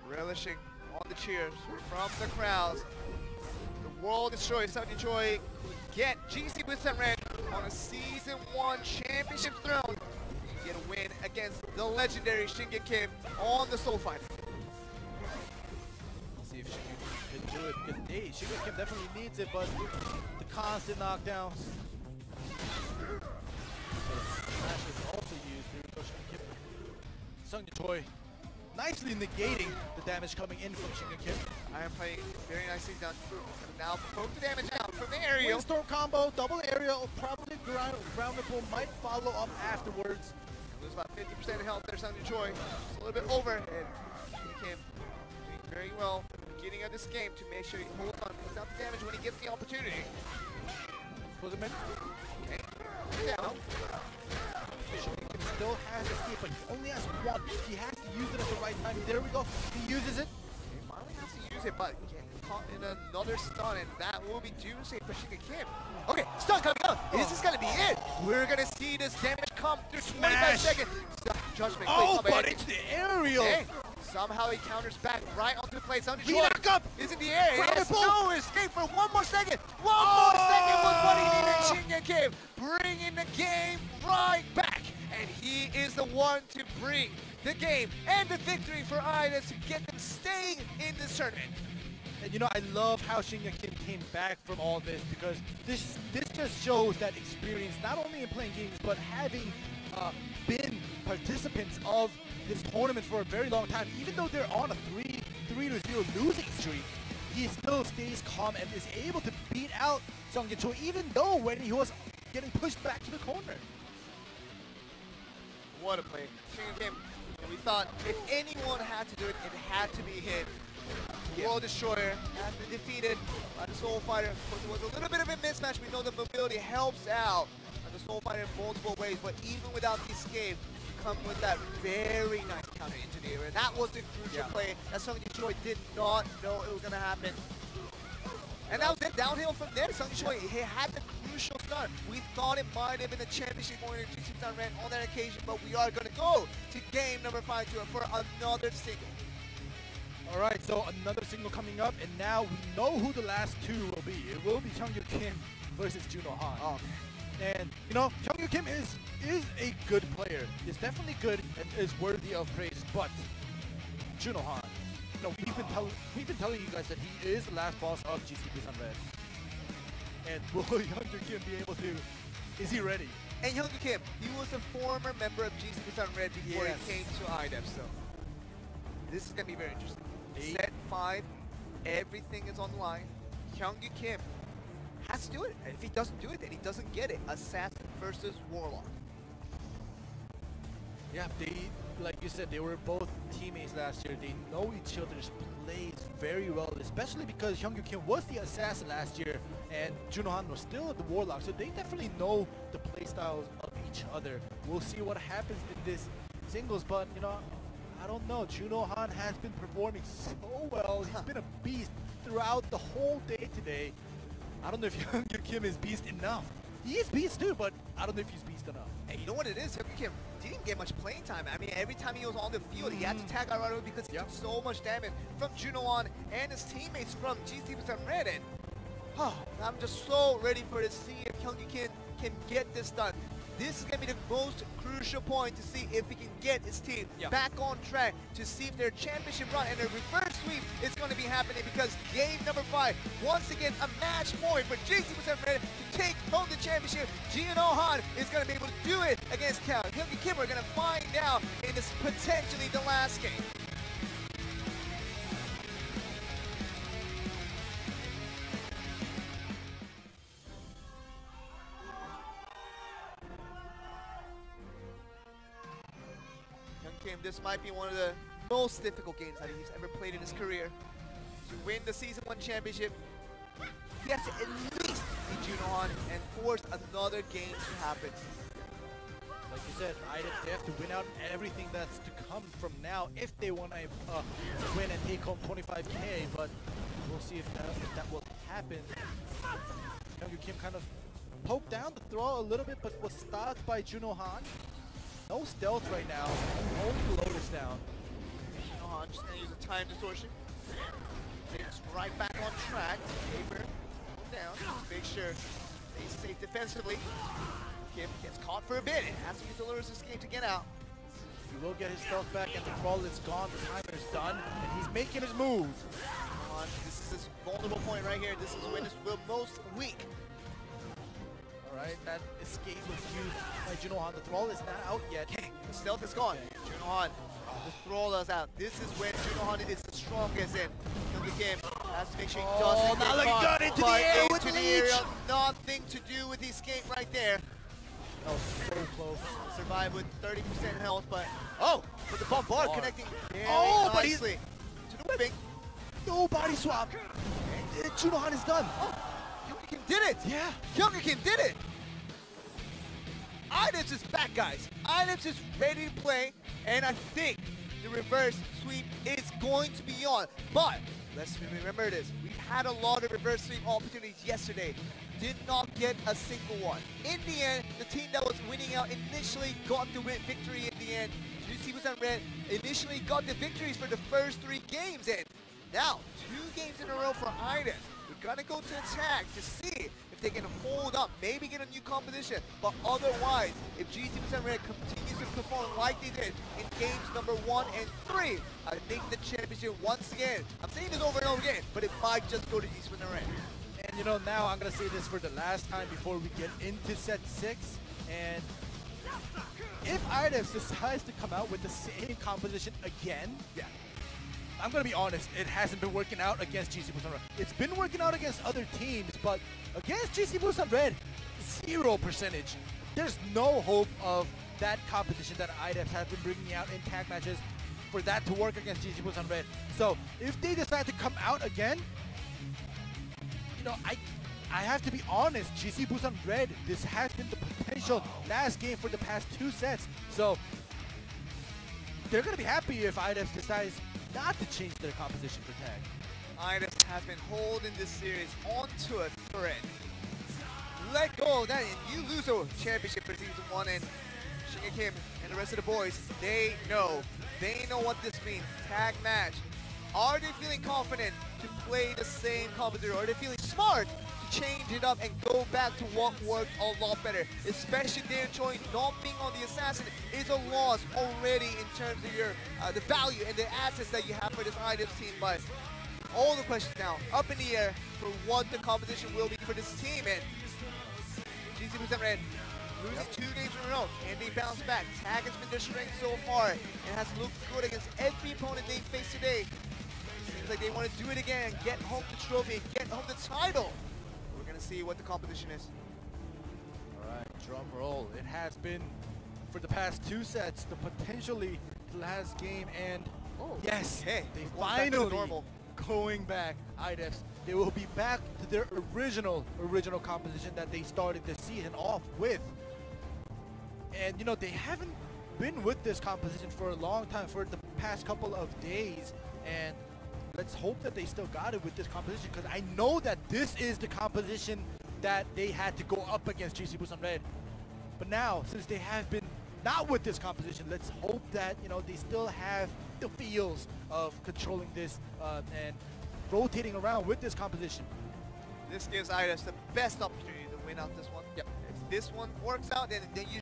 A: Relishing on the cheers from the crowds. The World Destroyer, Sung Choi, get GC with some red on a Season 1 championship throne. Get a win against the legendary Shinga Kim on the Soul Fighter.
B: Let's see if Shinga can do it, because Shinga Kim definitely needs it, but the constant knockdowns. Smash is also used. There we go, Shinga Kim. Sung Choi nicely negating the damage coming in from Shinga Kim.
A: I am playing very nicely done. Now poke the damage out from the aerial.
B: Windstorm combo, double aerial, probably groundable, might follow up afterwards.
A: Lose about 50% of health there, Sung Choi. Just a little bit over, and Shinga Kim doing very well at the beginning of this game to make sure he holds on, puts out the damage when he gets the opportunity.
B: Was it meant?
A: Okay. Down.
B: Shinga Kim still has escape, but he only has 1. He has to use it at the right time. There we go. He uses it.
A: He finally has to use it, but getting caught in another stun, and that will be doomsday for Shinga Kim. Okay, stun coming up. Is this gonna be it? We're gonna see this damage come through 25 seconds. Judgment.
B: But it's the aerial.
A: Okay. Somehow he counters back right onto the plate. Sung
B: He
A: Choi
B: back up.
A: is in the air. He has
B: Groundable.
A: no escape for 1 more second. One more second was what he needed. Shinga Kim bringing the game right back. And he is the one to bring the game and the victory for Idas to get them staying in this tournament.
B: And you know, I love how Shinga Kim came back from all this, because this just shows that experience, not only in playing games, but having been participants of this tournament for a very long time. Even though they're on a 3-0 losing streak, he still stays calm and is able to beat out Sung Choi, even though when he was getting pushed back to the corner.
A: What a play. Shinga Kim, we thought if anyone had to do it, it had to be him. World Destroyer has been defeated by the Soul Fighter. Of course, it was a little bit of a mismatch. We know the mobility helps out the Soul Fighter in multiple ways, but even without the escape, you come with that very nice counter into the air. And that was the crucial play that Sung Choi did not know it was going to happen. And that was it, downhill from there. Sung Choi, he had the crucial start. We thought it might have been a championship winner, GC ran on that occasion, but we are going to go to game number 5 for another single.
B: All right, so another single coming up, and now we know who the last 2 will be. It will be Hyungyu Kim versus Juno Han.
A: Oh.
B: And you know, Hyungyu Kim is a good player. Is definitely good and is worthy of praise. But Juno Han, you know, we've been telling you guys that he is the last boss of GC Busan Red. And will Hyungyu Kim be able to? Is he ready?
A: And Hyungyu Kim, he was a former member of GC Busan Red before he came to IDEF, so this is gonna be very interesting. Set 5, everything is on the line. Hyungyu Kim has to do it, and if he doesn't do it, then he doesn't get it. Assassin versus Warlock.
B: Yeah, like you said, they were both teammates last year. They know each other's plays very well, especially because Hyungyu Kim was the Assassin last year, and Juno Han was still the Warlock, so they definitely know the play styles of each other. We'll see what happens in this singles, but you know, I don't know. Juno Han has been performing so well. He's been a beast throughout the whole day today. I don't know if Hyungyu Kim is beast enough. He is beast too, but I don't know if he's beast enough.
A: And you know what it is? Hyungi Kim didn't get much playing time. I mean, every time he was on the field, he had to tag out right away because he took so much damage from Junohan and his teammates from GC Busan Red. And I'm just so ready for to see if Hyungi Kim can get this done. This is going to be the most crucial point to see if he can get his team back on track to see if their championship run and their reverse sweep is going to be happening, because game number 5, once again, a match point for JC Busan Red to take home the championship. Junohan is going to be able to do it against Hyungi Kim. We're going to find out in this potentially the last game. This might be one of the most difficult games that he's ever played in his career. To win the Season 1 championship, he has to at least beat Junohan and force another game to happen.
B: Like you said, they have to win out everything that's to come from now if they want to win and take home 25K, but we'll see if that will happen. Hyungi Kim kind of poked down the throw a little bit, but was stopped by Junohan. No stealth right now, only Lotus down.
A: Junohan just gonna use a time distortion. It's right back on track. Paper down, just make sure he's safe defensively. Kim gets caught for a bit and has to use the Lotus escape to get out.
B: He will get his stealth back and the crawl is gone, the timer is done, and he's making his move.
A: This is his vulnerable point right here. This is when it's the most weak.
B: Alright, that escape was used by Junohan. The thrall is not out yet.
A: The stealth is gone. Junohan, the thrall is out. This is when Junohan is the strongest in. Hyungi Kim has to make sure he doesn't get
B: looking
A: caught.
B: good into the air with the leech.
A: Nothing to do with the escape right there.
B: Oh, so close.
A: Survive with 30% health, but with the bombard connecting very nicely to the whipping.
B: No body swap. Junohan is done.
A: Hyungi Kim did it!
B: Yeah.
A: Hyungi Kim did it! Idips is back, guys. Idips is ready to play, and I think the reverse sweep is going to be on. But let's remember this. We had a lot of reverse sweep opportunities yesterday. Did not get a single one. In the end, the team that was winning out initially got the victory in the end. GC Busan Red initially got the victories for the first 3 games, and now 2 games in a row for Idips. We're gonna go to attack to see if they can hold up, maybe get a new competition. But otherwise, if GC Busan Red continues to perform like they did in games number 1 and 3, I think the championship once again, I'm saying this over and over again, but it might just go to GC Busan Red.
B: And you know, now I'm gonna say this for the last time before we get into set 6. And if Idips decides to come out with the same composition again, I'm gonna be honest, it hasn't been working out against GC Busan Red. It's been working out against other teams, but against GC Busan Red, 0%. There's no hope of that composition that Idips have been bringing out in tag matches for that to work against GC Busan Red. So if they decide to come out again, you know, I have to be honest, GC Busan Red, this has been the potential last game for the past 2 sets. So they're gonna be happy if Idips decides not to change their composition for tag.
A: Idips has been holding this series onto a thread. Let go of that and you lose a championship for Season 1, and Hyungi Kim and the rest of the boys, they know what this means. Tag match. Are they feeling confident to play the same competitor? Are they feeling smart to change it up and go back to what worked a lot better? Especially their choice not being on the assassin is a loss already in terms of your the value and the assets that you have for this Idips team. But all the questions now up in the air for what the competition will be for this team. And GC Busan Red losing 2 games in a row. Can they bounce back? Tag has been their strength so far and has looked good against every opponent they faced today. Seems like they want to do it again, get home the trophy, get home the title. We're going to see what the competition is.
B: Alright, drum roll. It has been, for the past 2 sets, the potentially last game, and yes, they finally going back. Idips, they will be back to their original composition that they started the season off with. And you know, they haven't been with this composition for a long time, for the past couple of days, and let's hope that they still got it with this composition, because I know that this is the composition that they had to go up against GC Busan Red. But now, since they have been not with this composition, let's hope that, you know, they still have the feels of controlling this and rotating around with this composition.
A: This gives IDEFS the best opportunity to win out this one.
B: Yep.
A: If this one works out, then you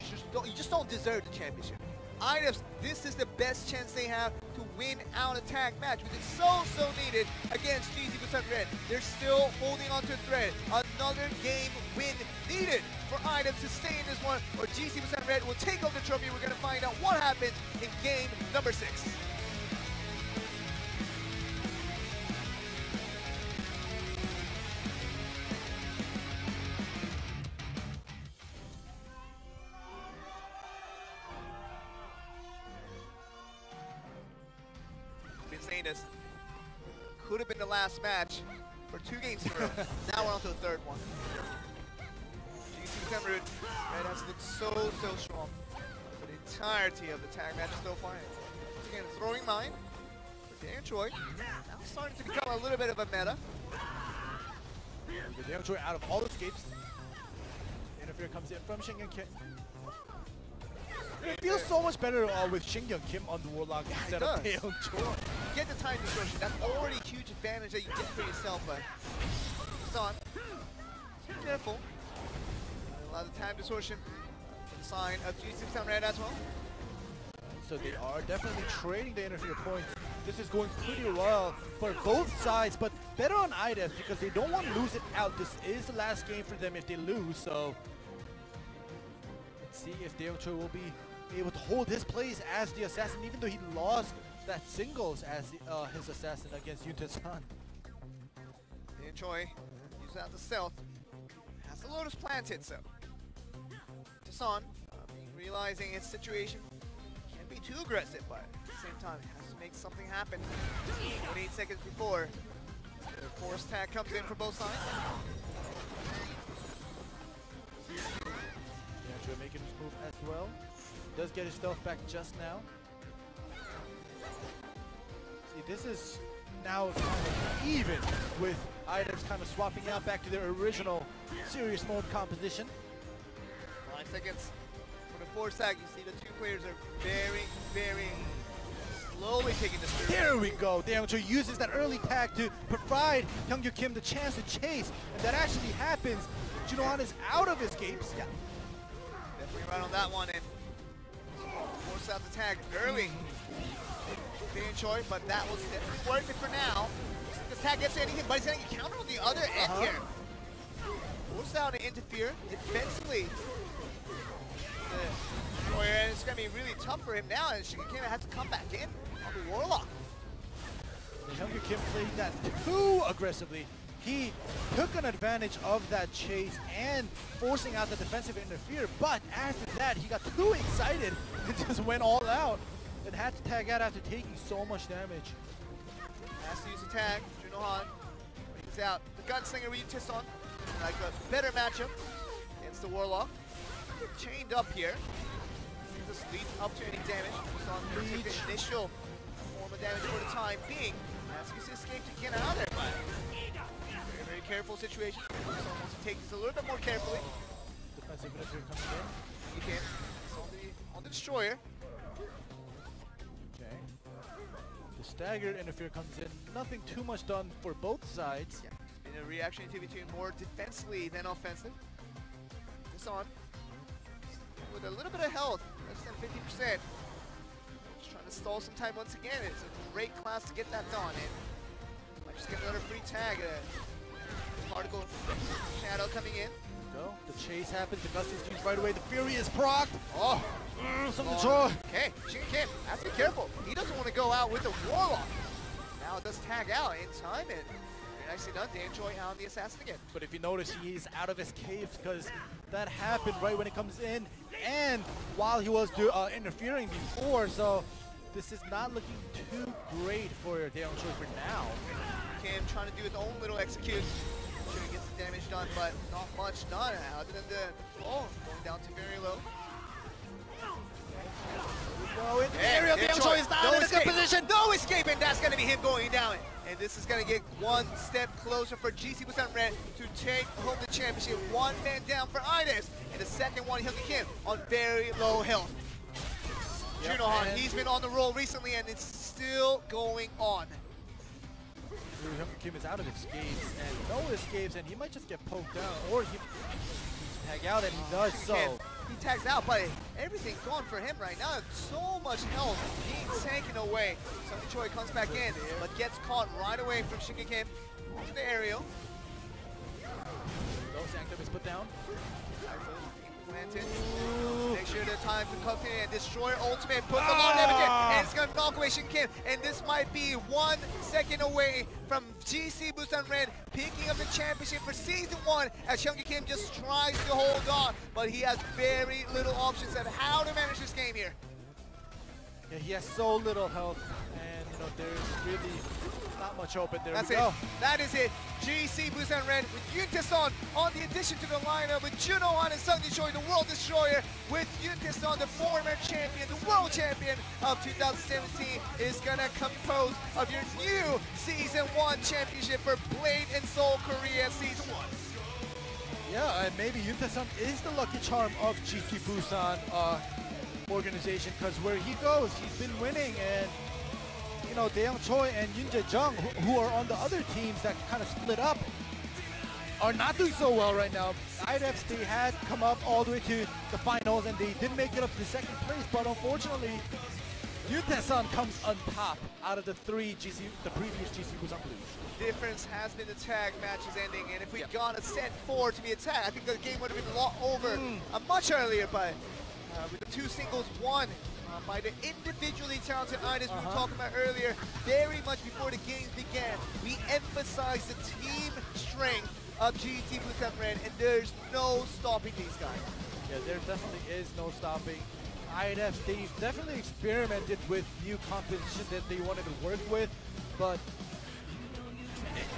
A: just don't deserve the championship. IDEFS, this is the best chance they have to win out a tag match, which is so needed against GC Busan Red. They're still holding on to a thread. Another game win needed for IDEFS to stay in this one, or GC Busan Red will take over the trophy. We're going to find out what happens in game number 6. Saying this could have been the last match for 2 games in a row. Now we're on to the 3rd one. GC Red has looked so strong for the entirety of the tag match so far. Once again, throwing mine for Dan Choi. Now starting to become a little bit of a meta.
B: Dan Choi out of all escapes. Interfere comes in from Shin Kim. It feels so much better with Shin Kim on the Warlock instead of Dae Choi.
A: You get the time distortion. That's already a huge advantage that you get for yourself, but Son, careful. A lot of time distortion for the sign of GC Busan Red as well.
B: So they are definitely trading the interfere points. This is going pretty well for both sides, but better on IDEFS because they don't want to lose it out. This is the last game for them if they lose, so let's see if Dae Choi will be able to hold his place as the assassin, even though he lost that singles as his assassin against Yoon Tae-san.
A: Dan Choi uses out the stealth. Has the Lotus planted, so Tae-san realizing his situation can't be too aggressive, but at the same time has to make something happen. 28 seconds before the force tag comes in for both sides.
B: Yeah, making his move as well. Does get his stealth back just now. See, this is now kind of even with IDEFS kind of swapping out back to their original serious mode composition.
A: 5 seconds for the force tag. You see the 2 players are very slowly taking the steer.
B: There we go. Dae Choi uses that early tag to provide Hyungju Kim the chance to chase, and that actually happens. Junohan is out of escapes. Yeah.
A: Definitely right on that one, and force out the tag early. Dan Choi, but that was definitely worth it for now. The tag gets anything, but he's getting a counter on the other end here. Force out to interfere defensively. And it's going to be really tough for him now, and Shin Kim has to come back in on the Warlock.
B: Hyungju Kim played that too aggressively. He took an advantage of that chase and forcing out the defensive interfere, but after that, he got too excited and just went all out and had to tag out after taking so much damage.
A: Has to use the tag. Junohan brings out the Gunslinger Ryu Tae-san. Like a better matchup against the Warlock. Chained up here. This leads up to any damage. Tae-san takes the initial form of damage for the time being. Has to escape to get out of there, but very careful situation. Tae-san wants to take this a little bit more carefully.
B: Defensive interfere comes in.
A: He can. On the destroyer.
B: Okay. The staggered interfere comes in. Nothing too much done for both sides.
A: Yeah. In a reaction between more defensively than offensive. This on with a little bit of health, less than 50%. Just trying to stall some time once again. It's a great class to get that done. And might just get another free tag. Particle shadow coming in.
B: Go. The chase happens. The gust is used right away. The fury is procced.
A: Oh,
B: something draw.
A: Okay, Shin Kim has to be careful. He doesn't want to go out with the Warlock. Now it does tag out in time, and very nicely done. Dan Choi on the assassin again.
B: But if you notice, he's out of his cave because that happened right when it comes in, and while he was interfering before. So this is not looking too great for Dan Choi for now.
A: Kim trying to do his own little execute. Sure he gets the damage done, but not much done other than the flow going down to very low.
B: Go in the area. Dan Choi is not in a good position. position.
A: No escape, and that's going to be him going down. And this is going to get one step closer for GC Busan Red to take home the championship. One man down for IDES, and the second one, Hyungi Kim, on very low health.
B: Yep,
A: Junohan, he's been on the roll recently, and it's still going on.
B: Hyungi Kim is out of escapes, and no escapes, and he might just get poked out, or he tag out, and he does so.
A: He tags out, but everything's gone for him right now. So much health being taken away. Sonny Choi comes back in, but gets caught right away from Shingi Kim to the aerial.
B: No Sanctum is put down.
A: Planted. Make sure the time to come in and destroy ultimate, put the long damage in, and it's gonna knock away Shingi Kim. And this might be 1 second away from GC Busan Red picking up the championship for Season 1 as Hyungi Kim just tries to hold on, but he has very little options on how to manage this game here.
B: Yeah, he has so little health, and you know there's really not much open there.
A: That's it. That is it. GC Busan Red with Yuntaeson on the addition to the lineup with Junohan and Sonny Choi, the World Destroyer, with Yuntaeson, the former champion, the world champion of 2017, is gonna compose of your new Season 1 championship for Blade and Soul Korea Season 1.
B: Yeah, and maybe Yuntaeson is the lucky charm of GC Busan organization, because where he goes, he's been winning, and you know, Daeyoung Choi and Yoon Jae-jung, who are on the other teams that kind of split up, are not doing so well right now. IDEPS, they had come up all the way to the finals, and they did make it up to second place, but unfortunately, Yuntaeson comes on top out of the three the previous GC Busan Blues.
A: Difference has been the tag matches ending, and if we got a set 4 to be a tag, I think the game would have been a lot over much earlier, but with the 2 singles won by the individually talented IDES we were talking about earlier, very much before the games began, we emphasized the team strength of GC Busan Red, and there's no stopping these guys.
B: Yeah, there definitely is no stopping. IDES, they've definitely experimented with new composition that they wanted to work with, but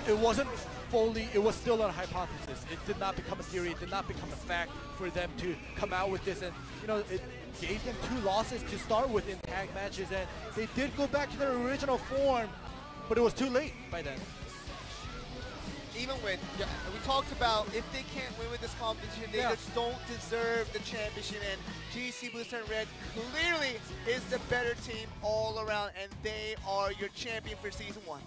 B: it wasn't fully, it was still a hypothesis. It did not become a theory, it did not become a fact for them to come out with this, and you know, it gave them 2 losses to start with in tag matches, and they did go back to their original form, but it was too late by then.
A: Even when we talked about, if they can't win with this competition, they just don't deserve the championship, and GC Busan Red clearly is the better team all around, and they are your champion for Season 1.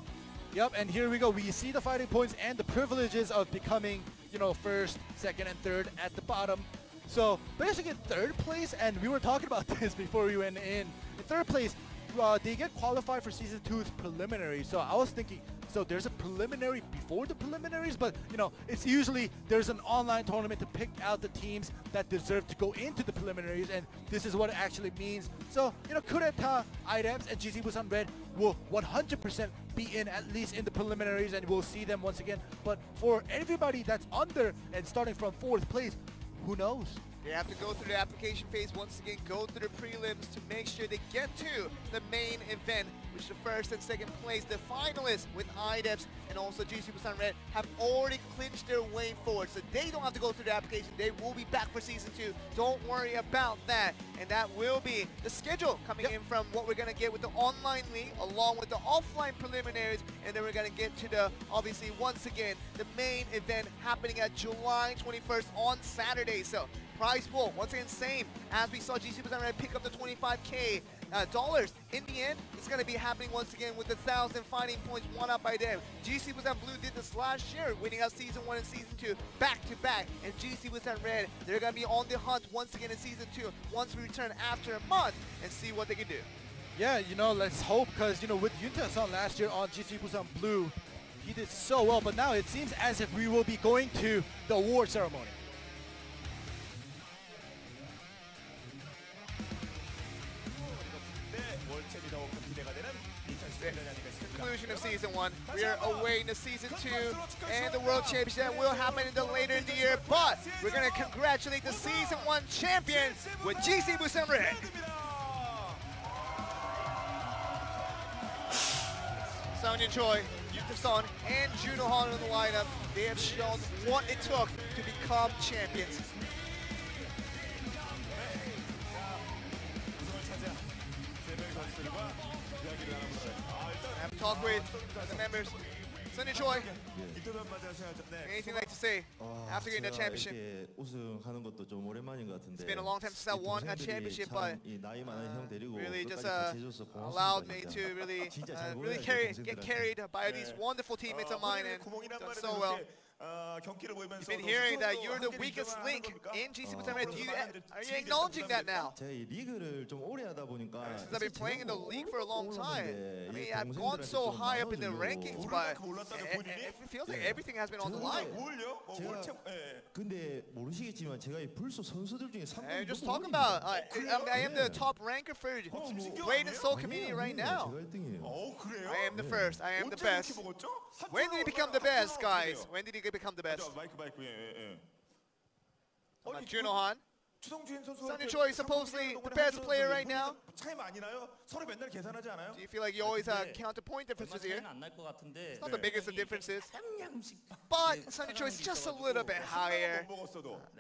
B: Yep, and here we go. We see the fighting points and the privileges of becoming, you know, first, second, and third at the bottom. So basically in 3rd place, and we were talking about this before we went in 3rd place, they get qualified for Season 2's preliminary. So I was thinking, so there's a preliminary before the preliminaries, but you know, it's usually there's an online tournament to pick out the teams that deserve to go into the preliminaries, and this is what it actually means. So, you know, Kureta, IDEPS, and GC Busan Red will 100% be in at least in the preliminaries, and we'll see them once again. But for everybody that's under and starting from 4th place, who knows?
A: They have to go through the application phase once again, go through the prelims to make sure they get to the main event, which the 1st and 2nd place, the finalists with IDEPS and also GC Busan Red have already clinched their way forward. So they don't have to go through the application. They will be back for Season 2. Don't worry about that. And that will be the schedule coming in from what we're going to get with the online league along with the offline preliminaries. And then we're going to get to the, obviously, once again, the main event happening at July 21st on Saturday. So prize pool, once again, same as we saw GC Busan Red pick up the $25K dollars. In the end, it's going to be happening once again with the 1,000 fighting points won up by them. GC Busan Blue did this last year, winning out Season 1 and Season 2 back to back. And GC Busan Red, they're going to be on the hunt once again in Season 2 once we return after a month and see what they can do.
B: Yeah, you know, let's hope, because, you know, with Yuntaeson last year on GC Busan Blue, he did so well, but now it seems as if we will be going to the award ceremony.
A: Conclusion of Season 1. We are awaiting the Season 2 and the World Championship that will happen later in the year, but we're going to congratulate the Season 1 champion with GC Busan Red. Sonny Choi, Yuntaeson, and Junohan in the lineup. They have shown what it took to become champions. talk with the members. Sunny Choi, anything you'd like to say after getting the championship?
C: 우승하는 것도 좀 오랜만인 것 같은데.
A: It's been a long time since I won a championship, but
C: 나이 많은 형 데리고
A: really just
C: 끝까지 해줘서 고맙습니다.
A: allowed me to really, really get
C: 동생들한테.
A: carried by these wonderful teammates of mine and done so well. You've been hearing that you're the weakest link in GC Busan Red. Are you acknowledging that now?
C: 제가 이 리그를 좀 오래 하다 보니까
A: Since I've been playing in the league for a long time, I mean, I've gone so high up in the rankings, but it feels like everything has been on the line.
C: 근데 모르시겠지만 제가 이 불소 선수들 중에
A: And
C: 3등
A: just talk about, I am the top ranker for Wade and Soul community right now.
C: 제가 1등이에요.
A: I am the first. I am the best. When did he become the best, guys? When did he become the best? Juno Han. Sunny Choi is supposedly the best player right now. Do you feel like you always count the point differences here? It's not the biggest of differences. But Sunny Choi is just a little bit higher.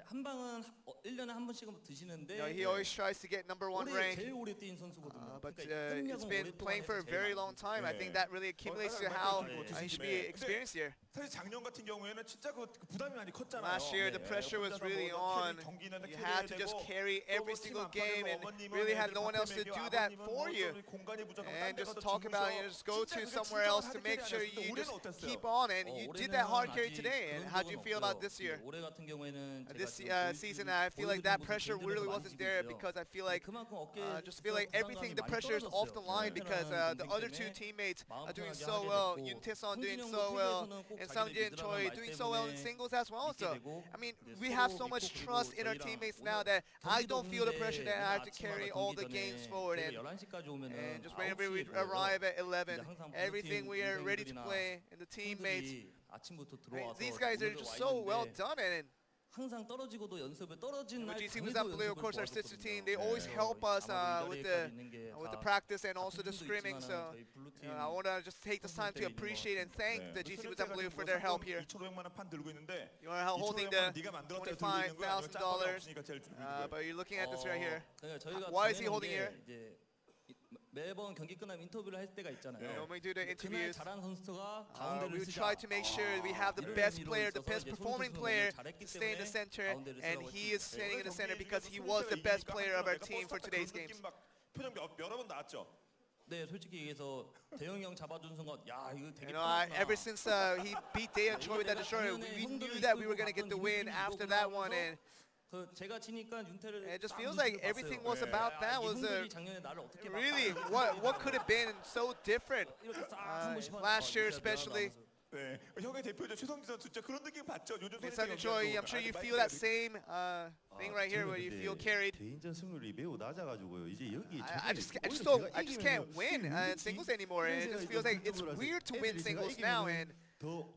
D: 한 방은 1년에 한 번씩은 드시는데
A: You know, he always tries to get number 1 rank.
D: 제일 오래 뛴 선수거든요.
A: But it's been playing for a very long time. I think that really accumulates to how he should be experienced here.
E: 사실 작년 같은 경우에는 진짜 그 부담이 많이 컸잖아요.
A: Last year, the pressure was really on. You had to just carry every single game and really had no one else to do that for you. And just talk about, just go to somewhere else to make sure you just keep on. And you did that hard carry today. And how do you feel about this year?
D: 올해 같은 경우에는
A: This season, I feel like that pressure really wasn't there because I feel like, just feel like everything, the pressure is off the line because the other two teammates are doing so well. Yoon Tae-sun doing so well, and Sungjin Choi doing so well in singles as well. So, I mean, we have so much trust in our teammates now that I don't feel the pressure that I have to carry all the games forward. And just whenever we arrive at 11, everything we are ready to play, and the teammates, these guys are just so well done. And
D: 항상 떨어지고도 연습에 떨어진 날
A: GC Busan Blue, of course, our sister team, they always help us with the practice and also the scrimming. So I want to just take this time to appreciate and thank the GC Busan Blue for their help here. You are holding the $25,000, but you're looking at this right here. Why is he holding here?
D: 매번 경기 끝나면 인터뷰를 할 때가 있잖아요.
A: When we do the interviews,
D: 잘하는 선수가
A: we
D: 가운데를 쓰자.
A: try to make sure we have the best player, the best performing player to stay in the center, and he is staying in the center because he was the best player of our team for today's games.
E: 표정 여러 번 나왔죠.
D: 네, 솔직히 얘기해서 대영이 형 잡아준 순간 야 이거 되게
A: Ever since he beat Daeyeon Choi with that destroyer, we knew that we were going to get the win after that one, and
D: 제가 지니까 윤태를
A: it just feels like everything was about that. Was
D: 작년에 나를 어떻게
A: really what could have been so different last year, especially.
E: 네, 형의 대표죠 최성진 선수 진짜 그런 느낌 받죠. 요즘
A: Sunny Choi, I'm sure you feel that same thing right here, where you feel carried.
C: 개인전 승률이 매우 낮아가지고요. 이제 여기
A: I just can't win singles anymore, and it just feels like it's weird to win singles now. And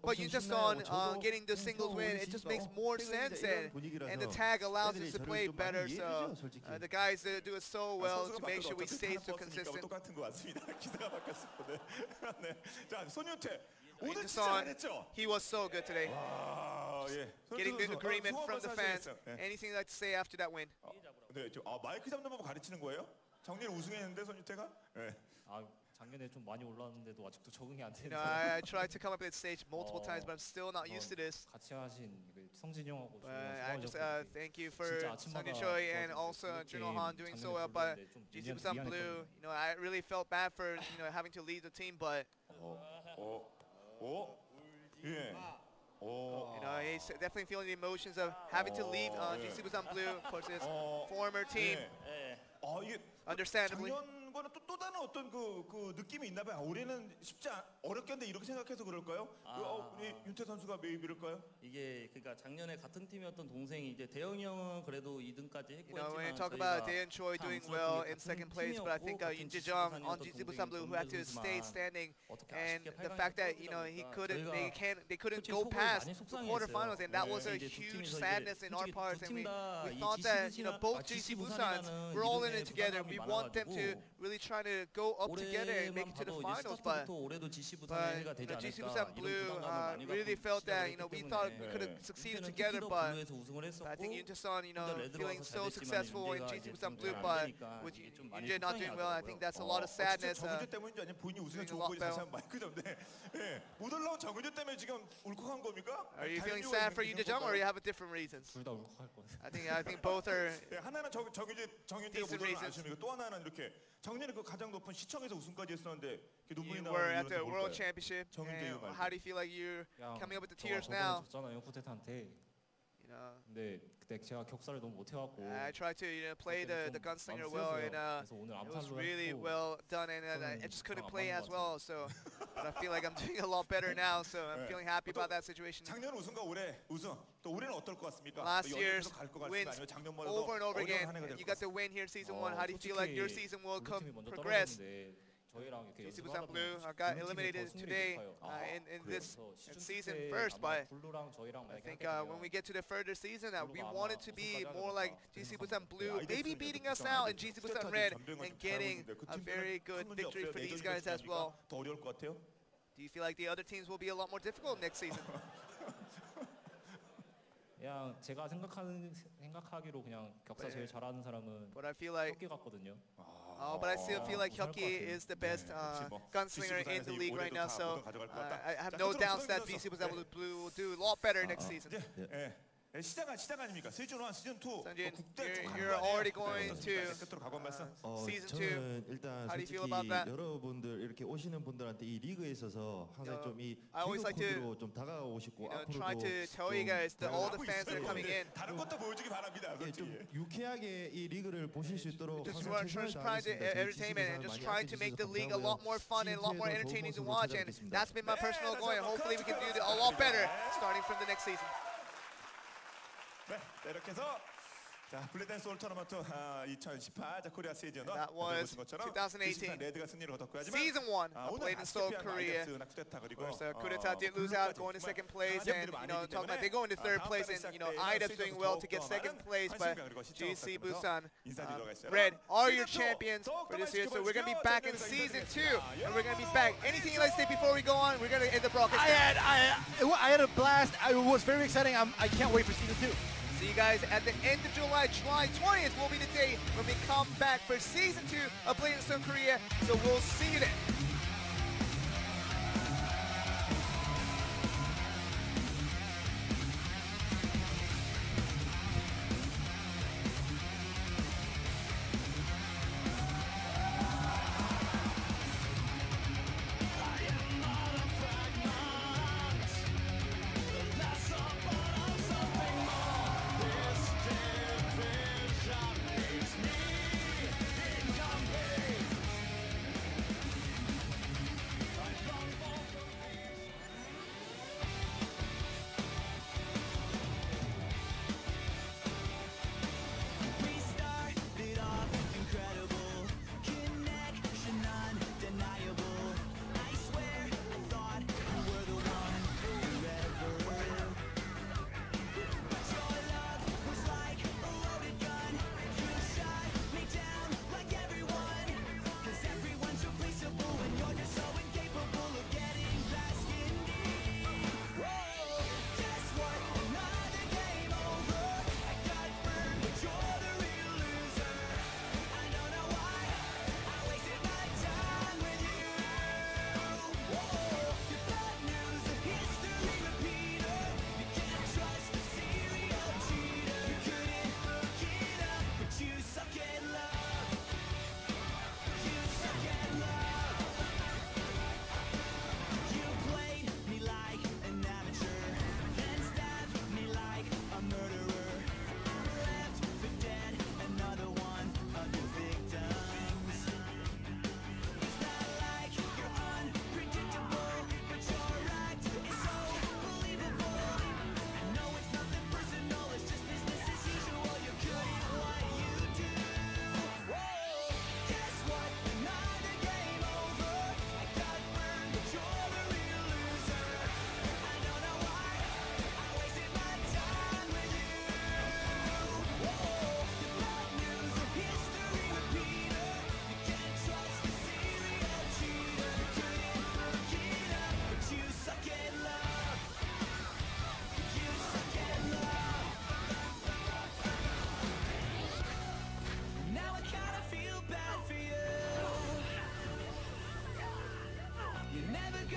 A: but you just on getting the singles win, it just makes more sense, and the tag allows us to play better. So the guys do it so well to make sure we stay so consistent.
E: 똑같은 것 같습니다. 기사가 바뀌었습니다. 네, 자 손윤태.
A: He was so good today.
E: 예.
A: Getting the agreement from the fans. Anything you'd like to say after that win?
E: 네, 마이크 잡는 법 가르치는 거예요? 작년에 우승했는데 손윤태가? 네.
F: 작년에 좀 많이 올랐는데도 아직도 적응이 안 되는데.
A: I tried to come up with this stage multiple times, but I'm still not used to this.
F: 같이 하신 성진이 형하고
A: I just thank you for Sunny Choi and also Juno Han doing so well. But GC Busan Blue, I really felt bad for having to leave the team, but
E: 예.
A: he's definitely feeling the emotions of having to leave GC Busan Blue, of course, his former team.
E: 이게
A: Understandably.
E: 작년과는 또 다른 어떤 그 느낌이 있나 봐요. 올해는 어렵겠는데 이렇게 생각해서 그럴까요? 우리 윤태 선수가 매입 이럴까요?
D: 이게 그러니까 작년에 같은 팀이었던 동생이 이제 대영이 형은 그래도 2등까지 했고
A: When you talk about Daeyeon Choi doing well in second place, but I think Yoon Jae-jung on GC Busan Blue, who had to stay standing, and the fact that they couldn't go past the quarterfinals, and that was a huge sadness in our parts. And we thought that both GC Busans were all in it together. We want them to really trying to go up together and make
D: 올해만
A: it to the
D: 봐도 이제
A: finals. But
D: 스타트부터 올해도 GC 부산의 해가 되지
A: GC
D: 않을까
A: Busan
D: 이런
A: Blue
D: 부담감을 많이
A: really
D: 갖고
A: felt that
D: 시작을
A: we
D: 했기
A: thought we
D: 때문에
A: could have succeeded
D: 윤태는
A: together,
D: 키키도
A: but
D: 블루에서 우승을 했었고
A: I think Yuntaesan,
D: 혼자 레드로
A: feeling
D: 와서
A: so
D: 잘 됐지만
A: successful in
D: 윤재가
A: GC
D: 이제
A: Busan
D: 좀
A: Blue,
D: 잘 안
A: but
D: 되니까
A: with
D: 이게 좀 많이
A: Yunjae not doing well, I think that's a lot of sadness.
E: 정윤재 때문인지 아니면 본인이 우승에 좋은 거지 다시 한번 마이크 잡네. 예, 못 올라온 정윤재 때문에 지금 울컥한 겁니까?
A: Are you feeling sad for Yunjae or you have a different reasons?
F: 둘 다 울컥할 거예요.
A: I think both are.
E: 예, 하나는 정윤재가 못
A: Decent
E: 올라온
A: reasons.
E: 아쉬움이고 또 하나는 이렇게 작년에 그 가장 높은 시청에서 우승까지 했었는데 눈물이
A: You
E: 나는
A: were at the
E: 이유는
A: World
E: 뭘까요?
A: Championship.
E: 정윤재
A: And
E: 말고.
A: how do you feel like you're
F: 그냥
A: coming up with the
F: 저가
A: tears
F: 저번에
A: now?
F: 졌잖아요 코테트한테.
A: You know,
F: 근데 그때 제가 격사를 너무 못해갖고.
A: I tried to play the gunslinger
F: 마음
A: well,
F: 쓰였어요.
A: and
F: 그래서 오늘
A: it was
F: 암살로
A: really
F: 했고.
A: well done, and I
F: 저는
A: just couldn't
F: 안
A: play
F: 맞는
A: as
F: 것
A: well. So, but I feel like I'm doing a lot better now. So I'm feeling happy about that situation.
E: 작년 우승과 올해 우승 또 올해는 어떨 것 같습니까?
A: Last year's
E: 갈것 같습니까?
A: wins
E: 아니면 작년보다 더
A: over and over
E: 어려운
A: again.
E: 한 해가 될
A: You
E: 것
A: got the
E: 같습니까?
A: win here, season one. How do you feel like your season will
F: 블루팀이 먼저
A: progress?
F: 떨어졌는데 저희랑 이렇게
A: GC
F: 연습하다
A: Busan Blue
F: 보면
A: got
F: 블루팀이
A: eliminated
F: 더 승률이
A: today
F: 높아요.
A: in this
F: 그래서
A: season
F: 때
A: first,
F: 아마
A: but
F: 블루랑 저희랑
A: I
F: 만약에
A: think
F: 하게
A: when
F: 되면
A: we get to the further season, we
F: 블루가
A: want it
F: 아마
A: to be
F: 우승까지
A: more
F: 하지
A: like
F: 않을까
A: GC
F: 생각합니다.
A: Busan Blue, maybe beating us out and GC Busan Red and getting a very good victory for these guys as well.
E: 더 어려울 것 같아요.
A: Do you feel like the other teams will be a lot more difficult next season?
F: 그냥 제가 생각하기로 그냥 격사 제일 잘하는 사람은
A: But I feel like,
F: 혁기 같거든요.
A: but I still feel like Hyuki is the best gunslinger in the league right now. So I have no doubts that GC Busan Blue will do a lot better next season.
E: 예. 예, 시작 아닙니까? 시즌 1, 시즌 2.
A: Sanjin,
E: 국대 좀
A: you're already going
E: 어떻습니까?
A: to
E: 끝으로 각오 말씀.
A: season two.
C: 저는 일단
A: How do you feel
C: 솔직히
A: about that?
C: 여러분들 이렇게 오시는 분들한테 이 리그에 있어서 항상 좀 이
A: I always like to,
C: 코드로 좀 다가가고 싶고
A: try
C: 앞으로도
A: to tell you guys that all the
E: 하고
A: fans that are
E: 있어요.
A: coming in,
E: 다른 것도 보여주기 바랍니다.
C: 예, 좀
E: 솔직히.
C: 유쾌하게 이 리그를 보실 수 있도록
A: just
C: 항상
A: trying
C: 최선을
A: to
C: 다하겠습니다. 저희
A: entertainment and just
C: GC
A: trying to make the league a lot more fun and a lot more entertaining to watch, and that's been my personal goal, and hopefully we can do a lot better starting from the next season.
E: 네, 이렇게 해서 자 블랙댄스 올 토너먼트 2018 자 코리아 시즌
A: That was
E: 보신 것처럼
A: 2018
E: 레드가 승리를 거뒀고요. 하지만
A: Season 1
E: 오늘
A: played in Seoul, Korea.
E: 쿠데타 그리고
A: Of course, Kudeta did lose out, going to second place, and talking about they go into third place, and IDEP's doing well to get second place, but GC Busan Red are your champions for this year. So we're gonna be back in season 2, and we're gonna be back. Anything you'd like to say before we go on? We're gonna end the broadcast.
B: I had a blast. It was very exciting. I can't wait for season 2.
A: See you guys at the end of July. July 20th will be the day when we come back for season 2 of Blade in Seoul, Korea. So we'll see you then.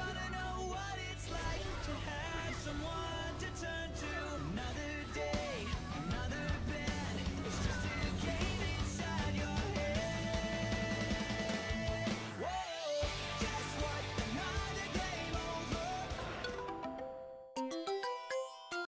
G: gonna know what it's like to have someone to turn to.